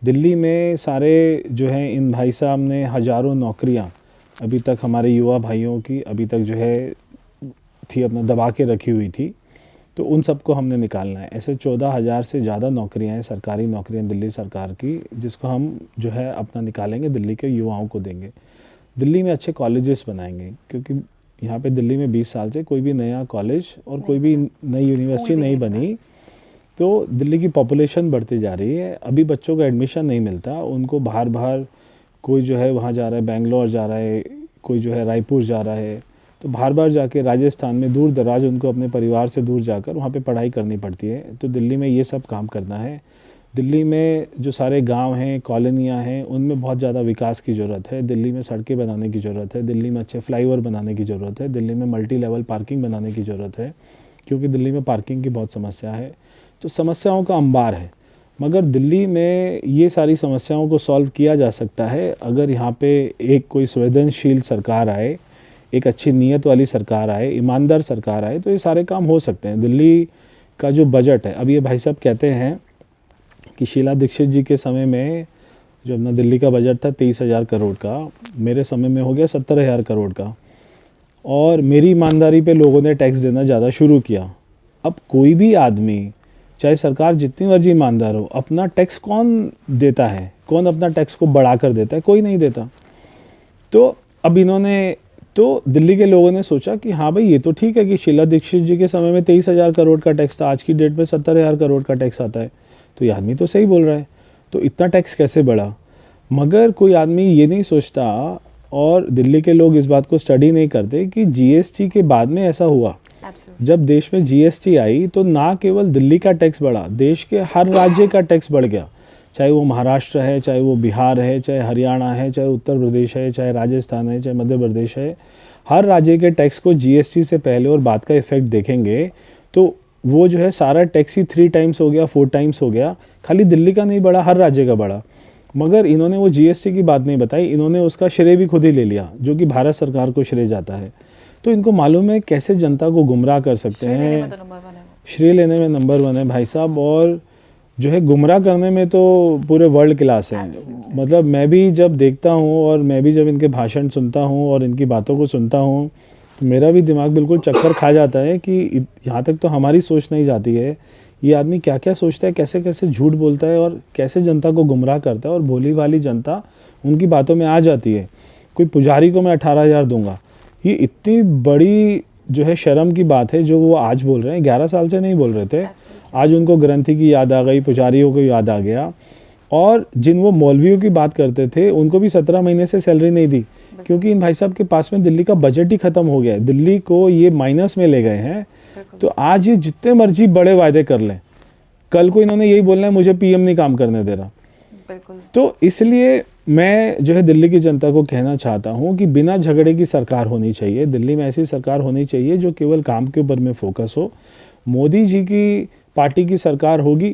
दिल्ली में सारे जो हैं इन भाई साहब ने हज़ारों नौकरियाँ अभी तक हमारे युवा भाइयों की अभी तक जो है थी, अपना दबा के रखी हुई थी, तो उन सबको हमने निकालना है। ऐसे 14,000 से ज़्यादा नौकरियाँ हैं, सरकारी नौकरियाँ दिल्ली सरकार की, जिसको हम जो है अपना निकालेंगे, दिल्ली के युवाओं को देंगे। दिल्ली में अच्छे कॉलेजेस बनाएंगे, क्योंकि यहाँ पे दिल्ली में 20 साल से कोई भी नया कॉलेज और कोई भी नई यूनिवर्सिटी नहीं बनी, तो दिल्ली की पॉपुलेशन बढ़ती जा रही है। अभी बच्चों का एडमिशन नहीं मिलता, उनको बाहर कोई जो है वहाँ जा रहा है, बेंगलोर जा रहा है, कोई जो है रायपुर जा रहा है, तो बार जाके राजस्थान में दूर दराज उनको अपने परिवार से दूर जाकर वहाँ पे पढ़ाई करनी पड़ती है। तो दिल्ली में ये सब काम करना है। दिल्ली में जो सारे गांव हैं, कॉलोनियाँ हैं, उनमें बहुत ज़्यादा विकास की ज़रूरत है। दिल्ली में सड़कें बनाने की ज़रूरत है, दिल्ली में अच्छे फ्लाईओवर बनाने की ज़रूरत है, दिल्ली में मल्टी लेवल पार्किंग बनाने की ज़रूरत है, क्योंकि दिल्ली में पार्किंग की बहुत समस्या है। तो समस्याओं का अंबार है, मगर दिल्ली में ये सारी समस्याओं को सॉल्व किया जा सकता है अगर यहाँ पे एक कोई संवेदनशील सरकार आए, एक अच्छी नीयत वाली सरकार आए, ईमानदार सरकार आए, तो ये सारे काम हो सकते हैं। दिल्ली का जो बजट है, अब ये भाई साहब कहते हैं कि शीला दीक्षित जी के समय में जो अपना दिल्ली का बजट था 23,000 करोड़ का, मेरे समय में हो गया 70,000 करोड़ का, और मेरी ईमानदारी पे लोगों ने टैक्स देना ज़्यादा शुरू किया। अब कोई भी आदमी, चाहे सरकार जितनी मर्जी ईमानदार हो, अपना टैक्स कौन देता है, कौन अपना टैक्स को बढ़ा कर देता है, कोई नहीं देता। तो अब इन्होंने, तो दिल्ली के लोगों ने सोचा कि हाँ भाई, ये तो ठीक है कि शीला दीक्षित जी के समय में 23,000 करोड़ का टैक्स था, आज की डेट में 70,000 करोड़ का टैक्स आता है, तो ये आदमी तो सही बोल रहा है, तो इतना टैक्स कैसे बढ़ा। मगर कोई आदमी ये नहीं सोचता, और दिल्ली के लोग इस बात को स्टडी नहीं करते कि जीएसटी के बाद में ऐसा हुआ। जब देश में जीएसटी आई तो ना केवल दिल्ली का टैक्स बढ़ा, देश के हर राज्य का टैक्स बढ़ गया, चाहे वो महाराष्ट्र है, चाहे वो बिहार है, चाहे हरियाणा है, चाहे उत्तर प्रदेश है, चाहे राजस्थान है, चाहे मध्य प्रदेश है। हर राज्य के टैक्स को जीएसटी से पहले और बाद का इफेक्ट देखेंगे तो वो जो है सारा टैक्स ही 3 टाइम्स हो गया, 4 टाइम्स हो गया। खाली दिल्ली का नहीं बढ़ा, हर राज्य का बढ़ा। मगर इन्होंने वो जीएसटी की बात नहीं बताई, इन्होंने उसका श्रेय भी खुद ही ले लिया, जो कि भारत सरकार को श्रेय जाता है। तो इनको मालूम है कैसे जनता को गुमराह कर सकते हैं। श्रेय लेने में नंबर 1 है भाई साहब, और जो है गुमराह करने में तो पूरे वर्ल्ड क्लास है। मतलब मैं भी जब देखता हूँ और मैं भी जब इनके भाषण सुनता हूँ और इनकी बातों को सुनता हूँ, तो मेरा भी दिमाग बिल्कुल चक्कर खा जाता है कि यहाँ तक तो हमारी सोच नहीं जाती है, ये आदमी क्या क्या सोचता है, कैसे कैसे झूठ बोलता है और कैसे जनता को गुमराह करता है, और भोली भाली जनता उनकी बातों में आ जाती है। कोई पुजारी को मैं 18,000 दूंगा, ये इतनी बड़ी जो है शर्म की बात है जो वो आज बोल रहे हैं। 11 साल से नहीं बोल रहे थे, आज उनको ग्रंथी की याद आ गई, पुजारियों को याद आ गया। और जिन वो मौलवियों की बात करते थे उनको भी 17 महीने से सैलरी नहीं दी, क्योंकि इन भाई साहब के पास में दिल्ली का बजट ही ख़त्म हो गया है। दिल्ली को ये माइनस में ले गए हैं बिल्कुल। तो आज ये जितने मर्जी बड़े वायदे कर लें, कल को इन्होंने यही बोलना है मुझे पीएम नहीं काम करने दे रहा। बिल्कुल। तो इसलिए मैं जो है दिल्ली की जनता को कहना चाहता हूँ कि बिना झगड़े की सरकार होनी चाहिए। दिल्ली में ऐसी सरकार होनी चाहिए जो केवल काम के ऊपर में फोकस हो। मोदी जी की पार्टी की सरकार होगी,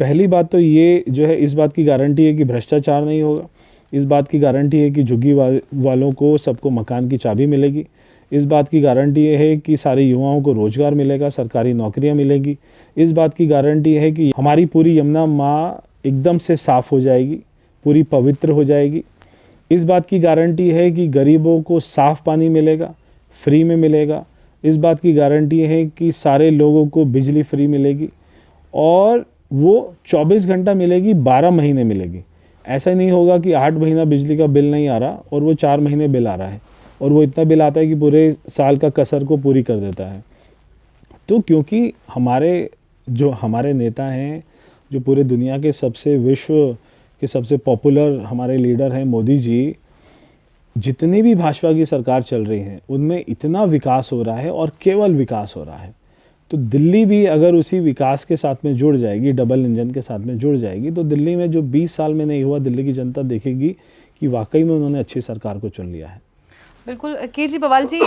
पहली बात तो ये जो है इस बात की गारंटी है कि भ्रष्टाचार नहीं होगा, इस बात की गारंटी है कि झुग्गी वालों को सबको मकान की चाबी मिलेगी, इस बात की गारंटी है कि सारे युवाओं को रोजगार मिलेगा, सरकारी नौकरियां मिलेगी, इस बात की गारंटी है कि हमारी पूरी यमुना माँ एकदम से साफ हो जाएगी, पूरी पवित्र हो जाएगी, इस बात की गारंटी है कि गरीबों को साफ पानी मिलेगा, फ्री में मिलेगा, इस बात की गारंटी है कि सारे लोगों को बिजली फ्री मिलेगी और वो 24 घंटा मिलेगी, 12 महीने मिलेगी। ऐसा नहीं होगा कि 8 महीना बिजली का बिल नहीं आ रहा और वो 4 महीने बिल आ रहा है और वो इतना बिल आता है कि पूरे साल का कसर को पूरी कर देता है। तो क्योंकि हमारे नेता हैं, जो पूरे दुनिया के विश्व के सबसे पॉपुलर हमारे लीडर हैं मोदी जी, जितनी भी भाजपा की सरकार चल रही है उनमें इतना विकास हो रहा है और केवल विकास हो रहा है। तो दिल्ली भी अगर उसी विकास के साथ में जुड़ जाएगी, डबल इंजन के साथ में जुड़ जाएगी, तो दिल्ली में जो 20 साल में नहीं हुआ, दिल्ली की जनता देखेगी कि वाकई में उन्होंने अच्छी सरकार को चुन लिया है। बिल्कुल। केजरीवाल जी,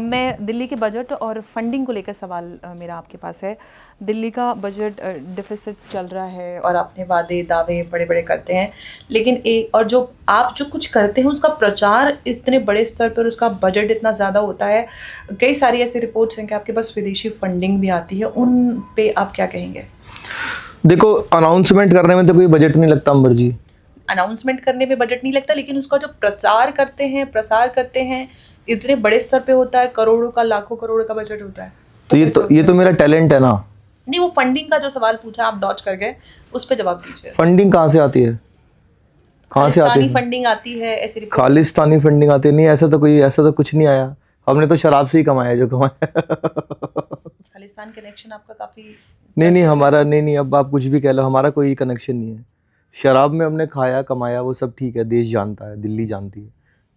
मैं दिल्ली के बजट और फंडिंग को लेकर सवाल मेरा आपके पास है। दिल्ली का बजट डिफिसिट चल रहा है और अपने वादे दावे बड़े बड़े करते हैं, लेकिन जो आप जो कुछ करते हैं उसका प्रचार इतने बड़े स्तर पर, उसका बजट इतना ज़्यादा होता है, कई सारी ऐसी रिपोर्ट्स हैं कि आपके पास विदेशी फंडिंग भी आती है, उन पे आप क्या कहेंगे? देखो, अनाउंसमेंट करने में तो कोई बजट नहीं लगता अंबर जी। अनाउंसमेंट करने में बजट नहीं लगता, लेकिन उसका जो प्रचार करते हैं, प्रसार करते हैं, इतने बड़े स्तर पे होता है, करोड़ों का, लाखों करोड़ का बजट होता है। तो ये तो मेरा टैलेंट है ना। नहीं, वो फंडिंग का जो सवाल पूछा आप डॉज कर गए, उस पे जवाब दीजिए। फंडिंग कहाँ से आती है? कहाँ से आती है? फंडिंग आती है ऐसी रिपोर्ट। खालिस्तानी फंडिंग आती है? नहीं, ऐसा तो कुछ नहीं आया। हमने तो शराब से ही कमाया जो कमाया। खालिस्तान कनेक्शन आपका काफी नहीं, हमारा नहीं, अब आप कुछ भी कह लो, हमारा कोई कनेक्शन नहीं है। शराब में हमने खाया कमाया वो सब ठीक है, देश जानता है, दिल्ली जानती है।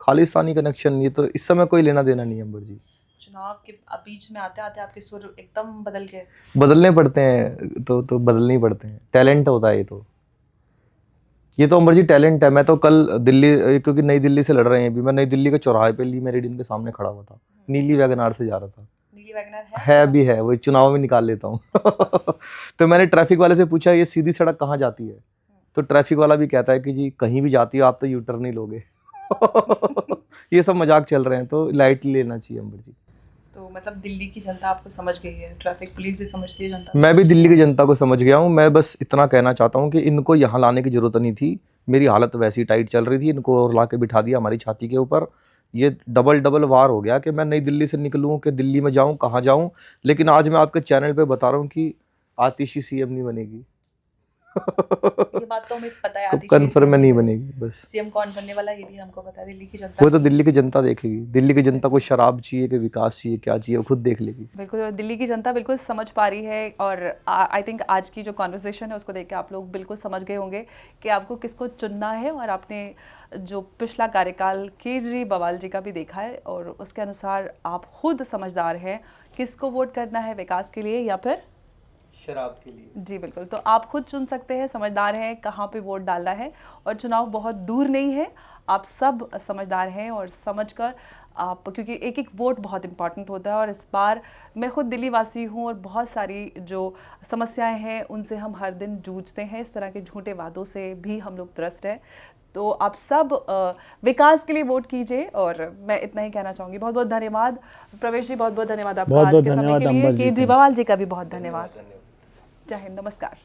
खालिस्तानी कनेक्शन नहीं, तो इस समय कोई लेना देना नहीं है अंबर जी। चुनाव के बीच में आते आते आपके सुर एकदम बदल गए। बदलने पड़ते हैं, तो बदलने ही पड़ते हैं, टैलेंट होता है ये तो अंबर जी टैलेंट है। मैं तो कल दिल्ली, क्योंकि नई दिल्ली से लड़ रहे हैं अभी, मैं नई दिल्ली के चौराहे पे ली मेरिडियन के सामने खड़ा हुआ था, नीली वैगनार से जा रहा था। नीली वैगनर है अभी है, वही चुनाव में निकाल लेता हूँ। तो मैंने ट्रैफिक वाले से पूछा ये सीधी सड़क कहाँ जाती है, तो ट्रैफिक वाला भी कहता है कि जी कहीं भी जाती हो आप तो यू टर्न नहीं लोगे। ये सब मजाक चल रहे हैं, तो लाइटली लेना चाहिए अंबर जी। तो मतलब दिल्ली की जनता आपको समझ गई है, ट्रैफिक पुलिस भी समझती है जनता। मैं भी दिल्ली की जनता को समझ गया हूँ। मैं बस इतना कहना चाहता हूँ कि इनको यहाँ लाने की जरूरत नहीं थी। मेरी हालत वैसी टाइट चल रही थी, इनको और ला के बिठा दिया हमारी छाती के ऊपर। ये डबल वार हो गया कि मैं नई दिल्ली से निकलूँ कि दिल्ली में जाऊँ, कहाँ जाऊँ। लेकिन आज मैं आपके चैनल पे बता रहा हूँ कि आतिशी सीएम नहीं बनेगी। ये बात तो हमें पता है, कन्फर्म नहीं बनेगी। बस सीएम कौन बनने वाला है ये भी हमको पता है। दिल्ली की जनता, वो तो दिल्ली की जनता देखेगी। दिल्ली की जनता को शराब चाहिए कि विकास चाहिए, क्या चाहिए, वो खुद देख लेगी। बिल्कुल, दिल्ली की जनता बिल्कुल समझ पा रही है। और आई थिंक आज की जो कॉन्वर्सेशन है उसको देख के आप लोग बिल्कुल समझ गए होंगे कि आपको किसको चुनना है। और आपने जो पिछला कार्यकाल केजरीवाल जी का भी देखा है और उसके अनुसार आप खुद समझदार हैं किसको वोट करना है, विकास के लिए या फिर शराब के लिए। जी बिल्कुल, तो आप खुद चुन सकते हैं, समझदार हैं कहाँ पे वोट डालना है। और चुनाव बहुत दूर नहीं है, आप सब समझदार हैं और समझकर आप, क्योंकि एक एक वोट बहुत इंपॉर्टेंट होता है। और इस बार मैं खुद दिल्ली वासी हूँ और बहुत सारी जो समस्याएं हैं उनसे हम हर दिन जूझते हैं। इस तरह के झूठे वादों से भी हम लोग त्रस्त हैं। तो आप सब विकास के लिए वोट कीजिए। और मैं इतना ही कहना चाहूँगी। बहुत बहुत धन्यवाद प्रवेश जी, बहुत बहुत धन्यवाद आपका आज के समय के लिए। केजरीवाल जी का भी बहुत धन्यवाद। जय हिंद, नमस्कार।